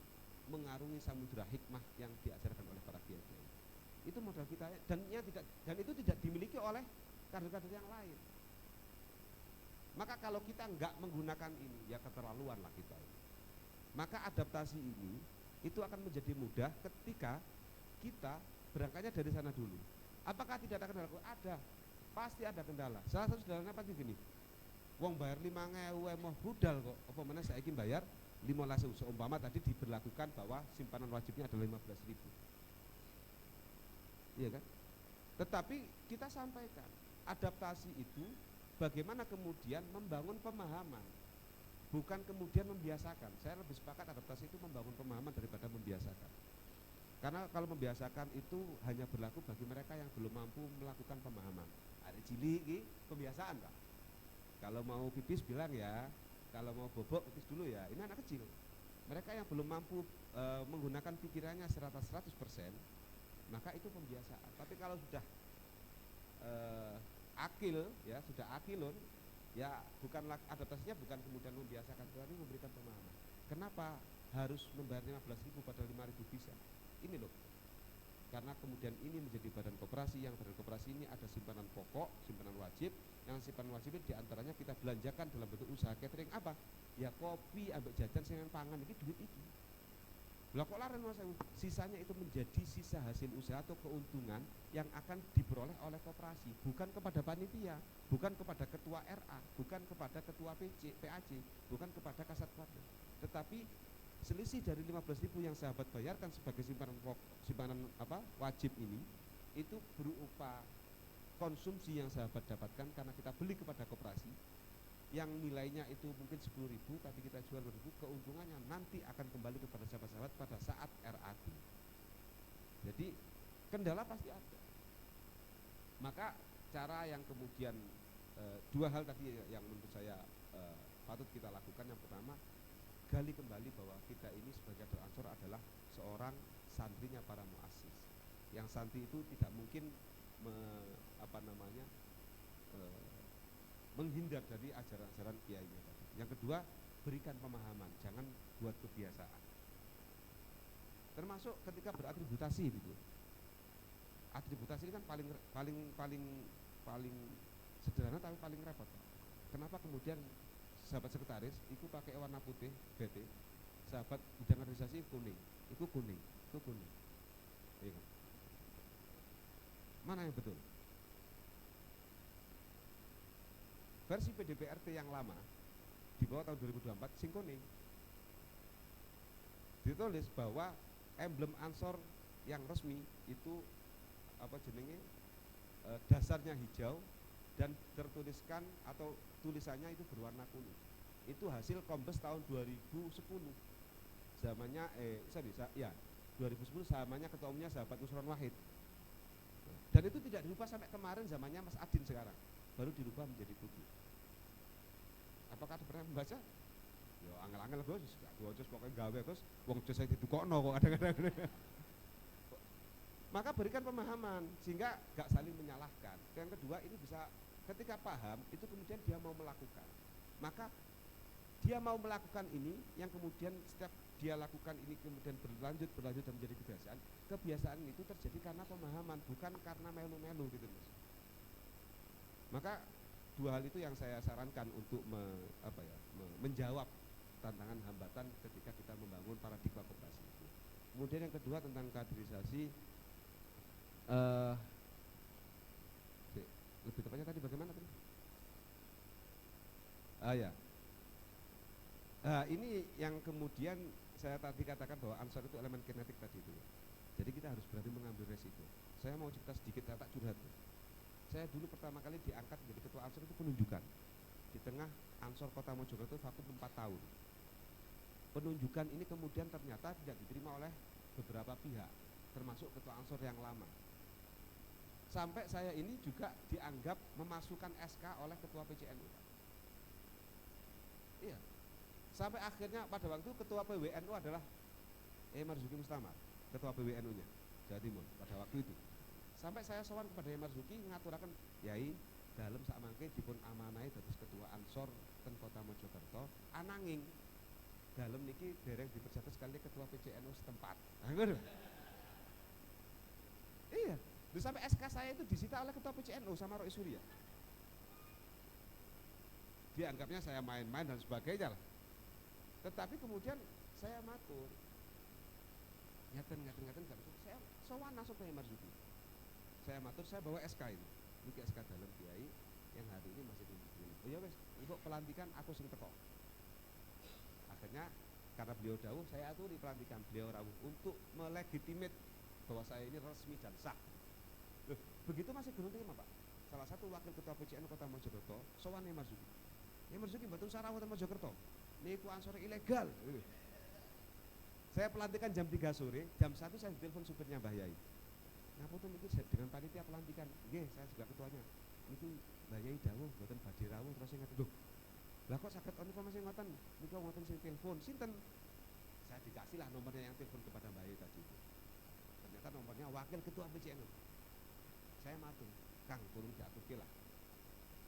mengarungi samudera hikmah yang diajarkan oleh para kiai. Itu modal kita, dan itu tidak dimiliki oleh kader-kader yang lain. Maka kalau kita enggak menggunakan ini, ya keterlaluan lah kita. Maka adaptasi ini itu akan menjadi mudah ketika kita berangkatnya dari sana dulu. Apakah tidak ada kendala? Ada, pasti ada kendala. Salah satu kendalanya apa gini? Wong bayar 5.000 emoh budal kok. Apa mana saya ingin bayar 15.000. Seumpama tadi diberlakukan bahwa simpanan wajibnya adalah 15.000. Iya kan? Tetapi kita sampaikan adaptasi itu bagaimana kemudian membangun pemahaman, bukan kemudian membiasakan. Saya lebih sepakat adaptasi itu membangun pemahaman daripada membiasakan. Karena kalau membiasakan itu hanya berlaku bagi mereka yang belum mampu melakukan pemahaman. Ada cilik, pembiasaan Pak. Kalau mau pipis bilang ya, kalau mau bobok pipis dulu ya. Ini anak kecil. Mereka yang belum mampu menggunakan pikirannya 100%, maka itu pembiasaan. Tapi kalau sudah akil, ya sudah akilun, ya bukanlah adaptasinya, bukan kemudian membiasakan, tetapi memberikan pemahaman. Kenapa harus membayar 15.000 padahal 5.000 bisa? Ini loh, karena kemudian ini menjadi badan koperasi, yang badan koperasi ini ada simpanan pokok, simpanan wajib, yang simpanan wajib ini diantaranya kita belanjakan dalam bentuk usaha catering apa? Ya kopi, ambek jajan, sengan pangan, ini duit ini. Lah kok laren Mas, sisanya itu menjadi sisa hasil usaha atau keuntungan yang akan diperoleh oleh koperasi, bukan kepada panitia, bukan kepada ketua RA, bukan kepada ketua PAC, bukan kepada kasat partner, tetapi selisih dari 15.000 yang sahabat bayarkan sebagai simpanan wajib ini, itu berupa konsumsi yang sahabat dapatkan karena kita beli kepada koperasi, yang nilainya itu mungkin 10.000 tapi kita jual 2.000, keuntungannya nanti akan kembali kepada sahabat-sahabat pada saat RAT. Jadi kendala pasti ada. Maka cara yang kemudian dua hal tadi yang menurut saya patut kita lakukan. Yang pertama, gali kembali bahwa kita ini sebagai kader Ansor adalah seorang santrinya para muassis. Yang santri itu tidak mungkin menghindar dari ajaran-ajaran kiainya tadi. Yang kedua, berikan pemahaman, jangan buat kebiasaan. Termasuk ketika beratributasi gitu. Atributasi ini kan paling sederhana tapi paling repot. Kenapa kemudian sahabat sekretaris itu pakai warna putih BT, sahabat bidang organisasi kuning, itu kuning. Iya kan? Mana yang betul? Versi PDPRT yang lama di bawah tahun 2024 sing kuning, ditulis bahwa emblem Ansor yang resmi itu dasarnya hijau dan tertuliskan atau tulisannya itu berwarna kuning. Itu hasil Kombes tahun 2010 zamannya 2010 zamannya ketua umumnya sahabat Nusron Wahid, dan itu tidak dirubah sampai kemarin zamannya Mas Adin sekarang baru dirubah menjadi putih. Apakah ada pernah membaca? Ya angel-angel Gus, Gus pokoknya gawe Gus, wong saya ditukokno kok kadang-kadang. Maka berikan pemahaman sehingga gak saling menyalahkan. Yang kedua, ini bisa ketika paham itu kemudian dia mau melakukan. Maka dia mau melakukan ini, yang kemudian setiap dia lakukan ini kemudian berlanjut dan menjadi kebiasaan. Kebiasaan itu terjadi karena pemahaman, bukan karena melu-melu gitu Mas. Maka dua hal itu yang saya sarankan untuk menjawab tantangan hambatan ketika kita membangun paradigma koperasi itu. Kemudian yang kedua tentang kaderisasi, lebih tepatnya tadi bagaimana tadi? Ini yang kemudian saya tadi katakan bahwa ansor itu elemen kinetik tadi itu. Jadi kita harus berani mengambil resiko. Saya mau cerita sedikit, saya tak curhat. Saya dulu pertama kali diangkat menjadi ketua ansor itu penunjukan. Di tengah ansor Kota Mojokerto vakum 4 tahun. Penunjukan ini kemudian ternyata tidak diterima oleh beberapa pihak, termasuk ketua ansor yang lama. Sampai saya ini juga dianggap memasukkan SK oleh ketua PCNU. Iya. Sampai akhirnya pada waktu ketua PWNU adalah Marzuki Mustamar, ketua PWNU-nya Jawa Timur pada waktu itu. Sampai saya sowan kepada Marzuki ngaturaken, "Yai, dalem sak mangke dipun amanai dados ketua ansor ten Kota Mojokerto, ananging dalem niki dereng diperjabat sekali ketua PCNU setempat." Ngono. Iya, terus sampai SK saya itu disita oleh ketua PCNU sama Roy Surya. Dianggapnya saya main-main dan sebagainya lah. Tetapi kemudian saya matur, ngaten gak bisa. Saya sowan langsung ke Marzuki. Saya matur, saya bawa SK ini SK dalem Kiai yang hari ini masih di sini. Oh ya wes, untuk pelantikan aku sing teko. Akhirnya karena beliau dawuh, saya aturi pelantikan, beliau rawuh untuk melegitimate bahwa saya ini resmi dan sah. Loh, begitu masih belum terima Pak. Salah satu wakil ketua PCN Kota Mojokerto sowan Marzuki. Marzuki mboten sarawuh ten Mojokerto. Niku ansor ilegal. Saya pelantikan jam 3 sore, jam 1 saya telepon supirnya Mbah Yai. Ngapunten niki dengan panitia pelantikan. Nggih, saya juga ketuanya. Niki Mbah Yai dawuh mboten badhe rawuh terus ngaten. Lho. Lah kok saged informasi ngoten? Niku ngoten sing telepon. Sinten? Saya dikasih lah nomornya yang telepon kepada Mbah Yai tadi itu. Ternyata nomornya wakil ketua PCN. Saya matur, "Kang, turun diaturke lah."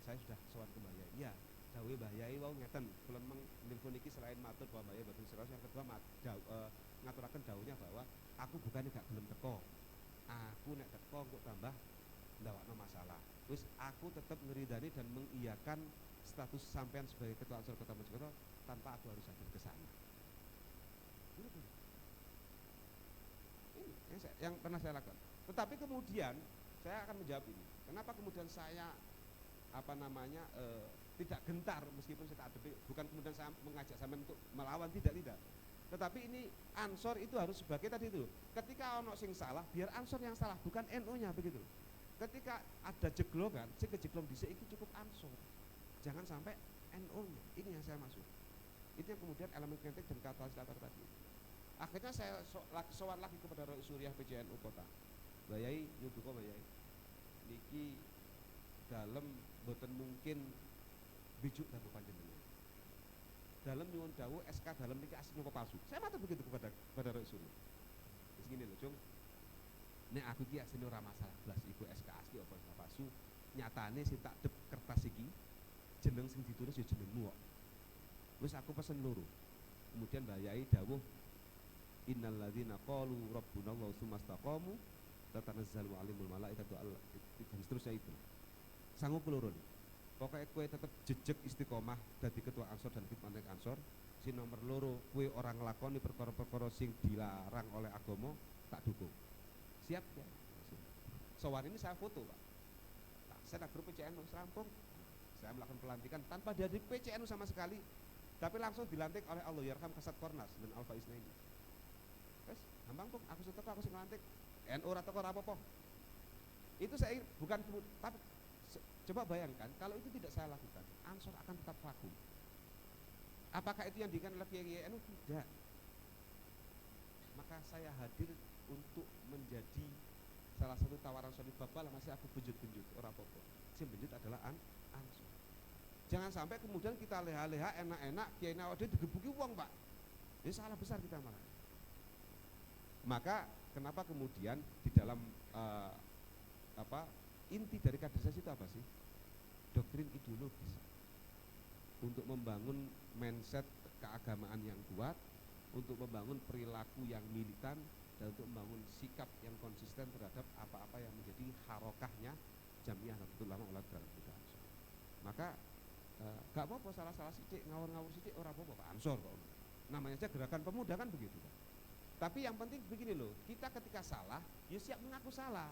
Saya sudah sowan ke Mbah Yai. Iya, dawuhe Mbah Yai wau ngeten, kula menelpon iki selain matur bahwa Mbah Yai boten serius, yang kedua ngaturaken dawuhnya bahwa aku bukannya gak gelem teko. Aku nek teko kok tambah ndawakno masalah. Terus aku tetap ngeridani dan mengiyakan status sampean sebagai ketua ansor Kota Mojokerto tanpa aku harus hadir ke sana. Ini yang pernah saya lakukan. Tetapi kemudian saya akan menjawab ini. Kenapa kemudian saya tidak gentar meskipun saya tak ada, bukan kemudian saya mengajak sampean untuk melawan, tidak. Tetapi ini ansor itu harus sebagai tadi itu. Ketika ono sing salah, biar ansor yang salah, bukan NU-nya begitu. Ketika ada jeglongan, sing kejeglong dhisik iki cukup ansor. Jangan sampai NU-nya. Ini yang saya maksud. Itu yang kemudian elemen kritik dan katalisator tadi. Akhirnya saya sowan lagi kepada Roy Surya PCNU Kota. Mbah Yai nyuduka Mbah Yai. Niki dalem boten mungkin bijuk dawuh panjenengan. Dalem nyuwun dawuh SK dalem niki asli napa palsu. Saya matur begitu kepada Roy Surya. Wis ngene lho, Cung. Nek aku iki asline ora masalah blas iku SK asli apa SK palsu. Nyatane sing tak dep kertas iki jeneng sing ditulis ya jenengmu kok. Wis aku pesen loro. Kemudian Mbah Yai dawuh innal ladzina qalu rabbuna Allahu tsumma istaqamu tatanazzalu 'alaihimul malaikatu dan seterusnya itu. Sangu keloro. Pokoknya kue tetap jejeg istiqomah dadi ketua ansor dan khidmat ansor. Si nomor loro kue orang nglakoni perkara-perkara sing dilarang oleh agama tak dukung. Siap ya? Sowan ini saya foto Pak. Saya grup PCNU serampung. Saya melakukan pelantikan tanpa dari PCNU sama sekali, tapi langsung dilantik oleh Allah Yarham Kasat Kornas dan Alfa Isnaini. Wes, gampang Pung, aku setek aku sing lantik. NU ora teko ora apa-apa. Itu saya bukan, tapi coba bayangkan kalau itu tidak saya lakukan, ansor akan tetap vakum. Apakah itu yang diinginkan oleh Kiai NU? Tidak. Maka saya hadir untuk menjadi salah satu tawaran solid bapak lah, masih aku benjut-benjut ora apa-apa. Sing benjut adalah ansor. Jangan sampai kemudian kita leha-leha enak-enak Kiai Nawade digebuki wong Pak. Ini salah besar kita malah. Maka kenapa kemudian di dalam inti dari kaderisasi itu apa sih? Doktrin ideologis. untuk membangun mindset keagamaan yang kuat, untuk membangun perilaku yang militan, dan untuk membangun sikap yang konsisten terhadap apa-apa yang menjadi harokahnya Jamiah Nahdlatul Ulama wal Ansor. Maka gak apa-apa salah-salah sidik, ngawur-ngawur sidik, orang apa-apa Pak Ansor kok. Namanya aja gerakan pemuda kan begitu kan. Tapi yang penting begini loh, kita ketika salah, ya siap mengaku salah.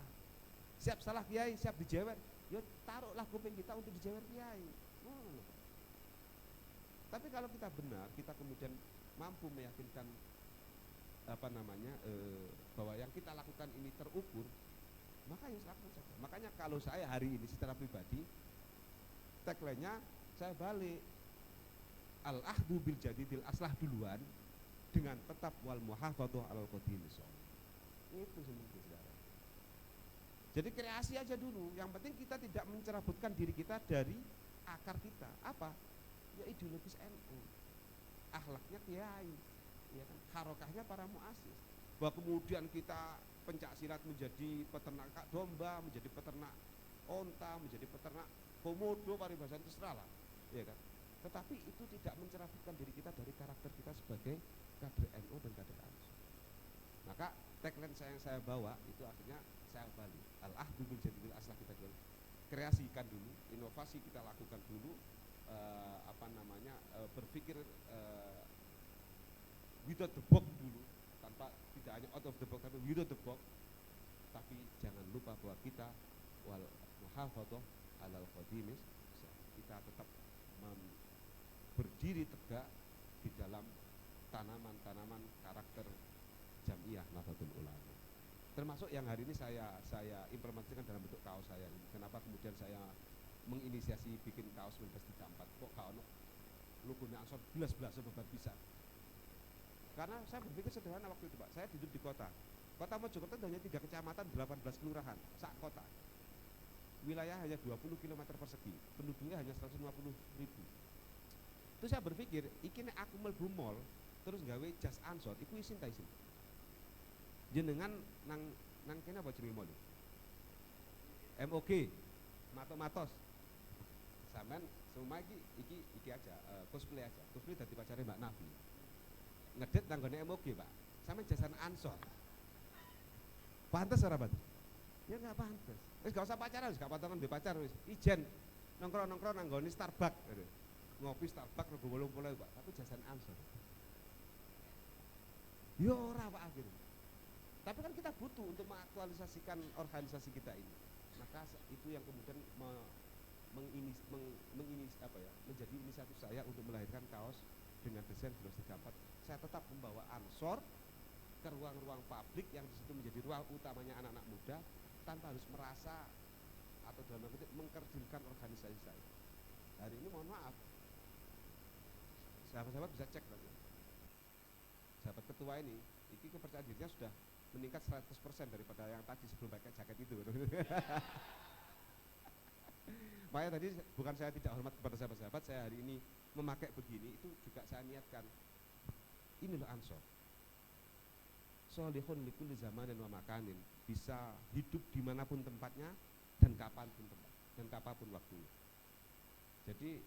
Siap salah kiai, siap dijewer, ya taruhlah kuping kita untuk dijewer kiai. Tapi kalau kita benar, kita kemudian mampu meyakinkan bahwa yang kita lakukan ini terukur, maka ya lakukan saja. Makanya kalau saya hari ini secara pribadi, tagline-nya saya balik, al-ahdu bil jadidil aslah duluan, dengan tetap wal muhafadzah alal qadimi sholih. Itu sebenarnya. Jadi kreasi aja dulu. Yang penting kita tidak mencerabutkan diri kita dari akar kita. Apa? Ya ideologis NU, akhlaknya kiai, ya kan? Harokahnya para muassis. Bahwa kemudian kita pencak silat menjadi peternak domba, menjadi peternak onta, menjadi peternak komodo, paribasan terserah lah, ya kan? Tetapi itu tidak mencerabutkan diri kita dari karakter kita sebagai kader NU dan kader Ansor. Maka tagline yang saya bawa itu akhirnya saya balik, al-ahdu bil jadidil aslah kita dulu, kreasikan dulu, inovasi kita lakukan dulu, berpikir without the box dulu, tanpa tidak hanya out of the box tapi without the box. Tapi jangan lupa bahwa kita wal muhafadzah alal qadimis, kita tetap berdiri tegak di dalam tanaman-tanaman karakter Jamiah Nahdlatul Ulama. Termasuk yang hari ini saya implementasikan dalam bentuk kaos saya ini. Kenapa kemudian saya menginisiasi bikin kaos 1934? Kok kaos logonya Ansor belas-belas sebab bisa. Karena saya berpikir sederhana waktu itu Pak, saya hidup di kota Mojokerto hanya 3 kecamatan, 18 kelurahan, sak kota. Wilayah hanya 20 km persegi, penduduknya hanya 150.000. Terus saya berpikir, iki nek aku mlebu mall terus gawe jas Ansor, iku isin ta isin. Jenengan nang kene apa jenenge mall? MOG, Matos. Sampean semua iki aja, cosplay aja. Cosplay dadi pacare Mbak Nafi. Ngedit nanggone MOG, Pak. Sampean jasan Ansor. Pantes ora, Pak? Ya enggak pantes. Wis gak usah pacaran, wis gak pacaran di pacar wis. Ijen nongkrong-nongkrong nanggone Starbucks. Ngopi Starbucks rego 80.000, Pak. Tapi jasan Ansor. Ya ora, Pak, akhirnya. Tapi kan kita butuh untuk mengaktualisasikan organisasi kita ini. Maka itu yang kemudian menjadi inisiatif saya untuk melahirkan kaos dengan desain 1934. Saya tetap membawa Ansor ke ruang-ruang publik yang di situ menjadi ruang utamanya anak-anak muda tanpa harus merasa atau dalam arti mengkerdilkan organisasi saya. Hari ini mohon maaf, sahabat-sahabat bisa cek lagi. Sahabat ketua ini kepercayaan dirinya sudah meningkat 100% daripada yang tadi sebelum pakai jaket itu. Makanya tadi bukan saya tidak hormat kepada sahabat-sahabat, saya hari ini memakai begini itu juga saya niatkan. Ini loh Ansor, sholihun likulli zamanin wa makanin, bisa hidup dimanapun tempatnya dan kapanpun tempat dan kapanpun waktunya. Jadi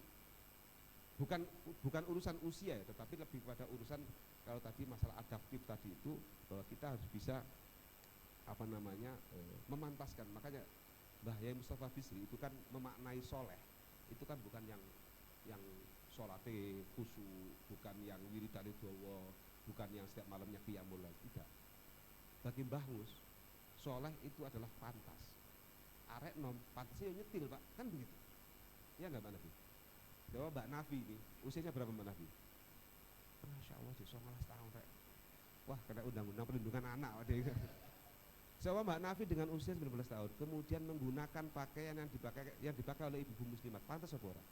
bukan urusan usia ya, tetapi lebih pada urusan kalau tadi masalah adaptif tadi itu, bahwa kita harus bisa memantaskan. Makanya Mbah Yai Mustafa Bisri itu kan memaknai soleh, itu kan bukan yang sholate khusyuk, bukan yang wiridane dawa, bukan yang setiap malamnya qiyamul lail, tidak. Bagi Mbah Mus, soleh itu adalah pantas. Arek nom pantasnya nyetil, Pak, kan begitu. Ya enggak Mbak Nafi? Coba Mbak Nafi ini, usianya berapa Mbak Nafi? Masya Allah, 19 tahun Rek. Wah, kena undang-undang perlindungan anak. Coba Mbak Nafi dengan usia 19 tahun, kemudian menggunakan pakaian yang dipakai oleh ibu muslimat, pantas apa ora?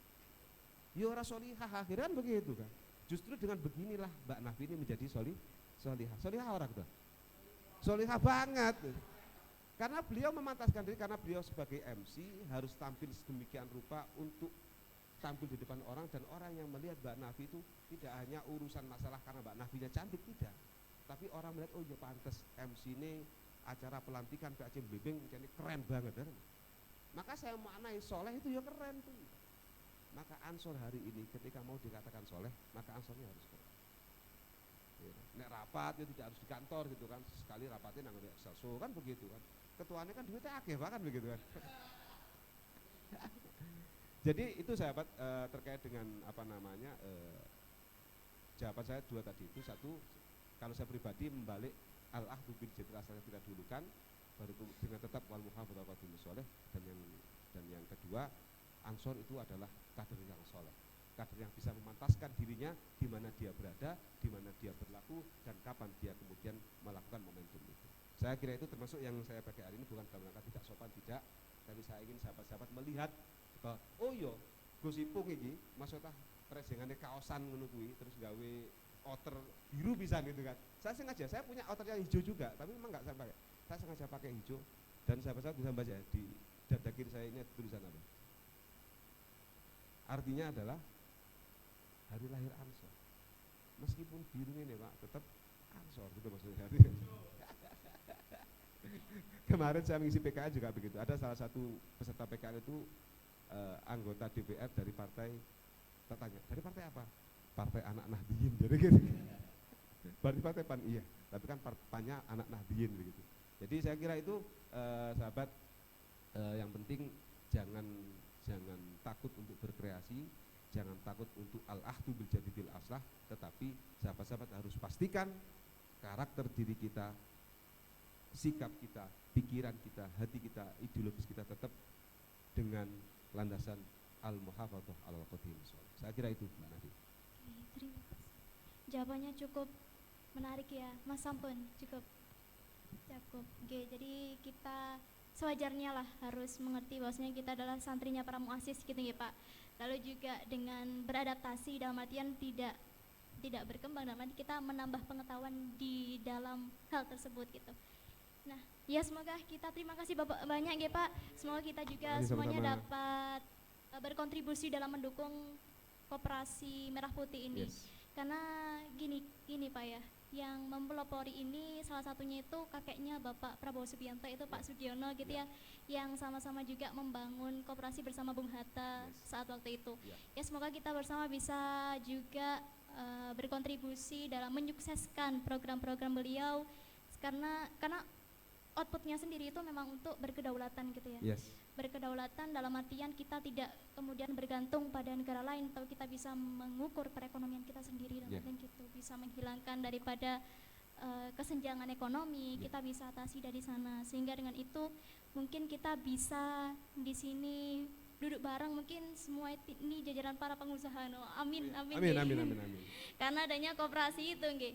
Ya ora sholihah, akhirnya kan begitu kan. Justru dengan beginilah Mbak Nafi ini menjadi sholihah. Sholihah orang tuh. Sholihah banget. Karena beliau memantaskan diri, karena beliau sebagai MC harus tampil sedemikian rupa untuk tampil di depan orang, dan orang yang melihat Mbak Nafi itu tidak hanya urusan masalah karena Mbak Nafinya cantik, tidak. Tapi orang melihat, oh ya pantas MC ini acara pelantikan PAC Blimbing jadi keren banget kan? Maka saya maknai soleh itu ya keren tuh. maka ansor hari ini ketika mau dikatakan soleh, maka ansornya harus soleh. Ya, nek rapat itu tidak harus di kantor gitu kan, sekali rapatnya nang Excelso kan begitu kan. Ketuanya kan duitnya akeh bahkan begitu kan. Jadi itu sahabat terkait dengan apa namanya jawaban saya dua tadi itu. Satu, kalau saya pribadi membalik al-ahdu bil jadil asal kita dulukan, baru dengan tetap wal muhafadzah qadimul soleh, dan yang kedua ansor itu adalah kader yang soleh, kader yang bisa memantaskan dirinya di mana dia berada, di mana dia berlaku, dan kapan dia kemudian melakukan momentum itu. Saya kira itu termasuk yang saya pakai hari ini, bukan dalam rangka tidak sopan, tidak, tapi saya ingin sahabat-sahabat melihat bahwa oh iya Gus Ipung ini maksudnya presengannya kaosan ngono kuwi terus gawe outer biru bisa gitu kan. Saya sengaja, saya punya outer yang hijau juga, tapi memang nggak saya pakai. Saya sengaja pakai hijau, dan sahabat-sahabat bisa baca di dada kiri saya ini ada tulisan apa. Artinya adalah hari lahir Ansor. Meskipun biru ini Pak, tetap Ansor gitu maksudnya. Kemarin saya mengisi PKL juga begitu. Ada salah satu peserta PKL itu anggota DPR dari partai, tertanya, dari partai apa? Partai Anak Nahdliyin, jadi gitu. Berarti partai PAN, iya, tapi kan PAN-nya Anak Nahdliyin begitu. Jadi saya kira itu sahabat, yang penting jangan takut untuk berkreasi, jangan takut untuk al-ahdu bil jadidil aslah, tetapi sahabat-sahabat harus pastikan karakter diri kita, sikap kita, pikiran kita, hati kita, ideologis kita tetap dengan landasan al-muhafadzah alal qadimul soleh. Saya kira itu Mbak Nadi. Oke, terima kasih. Jawabannya cukup menarik ya, Mas Sampun, cukup. Oke, jadi kita sewajarnya lah harus mengerti bahwasanya kita adalah santrinya para muassis gitu ya Pak. Lalu juga dengan beradaptasi dalam artian tidak berkembang, dalam arti kita menambah pengetahuan di dalam hal tersebut gitu. Nah, ya semoga kita terima kasih Bapak banyak ya Pak. Semoga kita juga semuanya dapat berkontribusi dalam mendukung Koperasi Merah Putih ini. Yes. Karena gini Pak ya, yang mempelopori ini salah satunya itu kakeknya Bapak Prabowo Subianto, itu Pak Sudiono gitu ya, yang sama-sama juga membangun koperasi bersama Bung Hatta saat waktu itu. Ya semoga kita bersama bisa juga berkontribusi dalam menyukseskan program-program beliau, karena outputnya sendiri itu memang untuk berkedaulatan gitu ya. Berkedaulatan dalam artian kita tidak kemudian bergantung pada negara lain, atau kita bisa mengukur perekonomian kita sendiri, dan gitu bisa menghilangkan daripada kesenjangan ekonomi, kita bisa atasi dari sana, sehingga dengan itu mungkin kita bisa di sini duduk bareng, mungkin semua ini jajaran para pengusaha. Amin. Karena adanya koperasi itu nggih.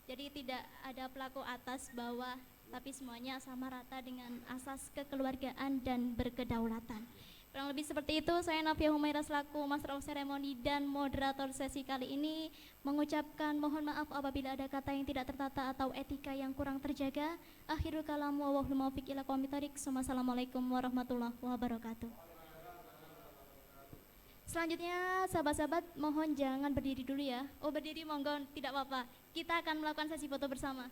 Jadi tidak ada pelaku atas bawah, tapi semuanya sama rata dengan asas kekeluargaan dan berkedaulatan. Kurang lebih seperti itu. Saya Nafia Humaira selaku Master of Ceremony dan moderator sesi kali ini mengucapkan mohon maaf apabila ada kata yang tidak tertata atau etika yang kurang terjaga. Akhirul kalam wa wallahul muwaffiq ila aqwamit thoriq. Wassalamualaikum warahmatullahi wabarakatuh. Selanjutnya sahabat-sahabat mohon jangan berdiri dulu ya. Oh berdiri monggo, tidak apa-apa. Kita akan melakukan sesi foto bersama.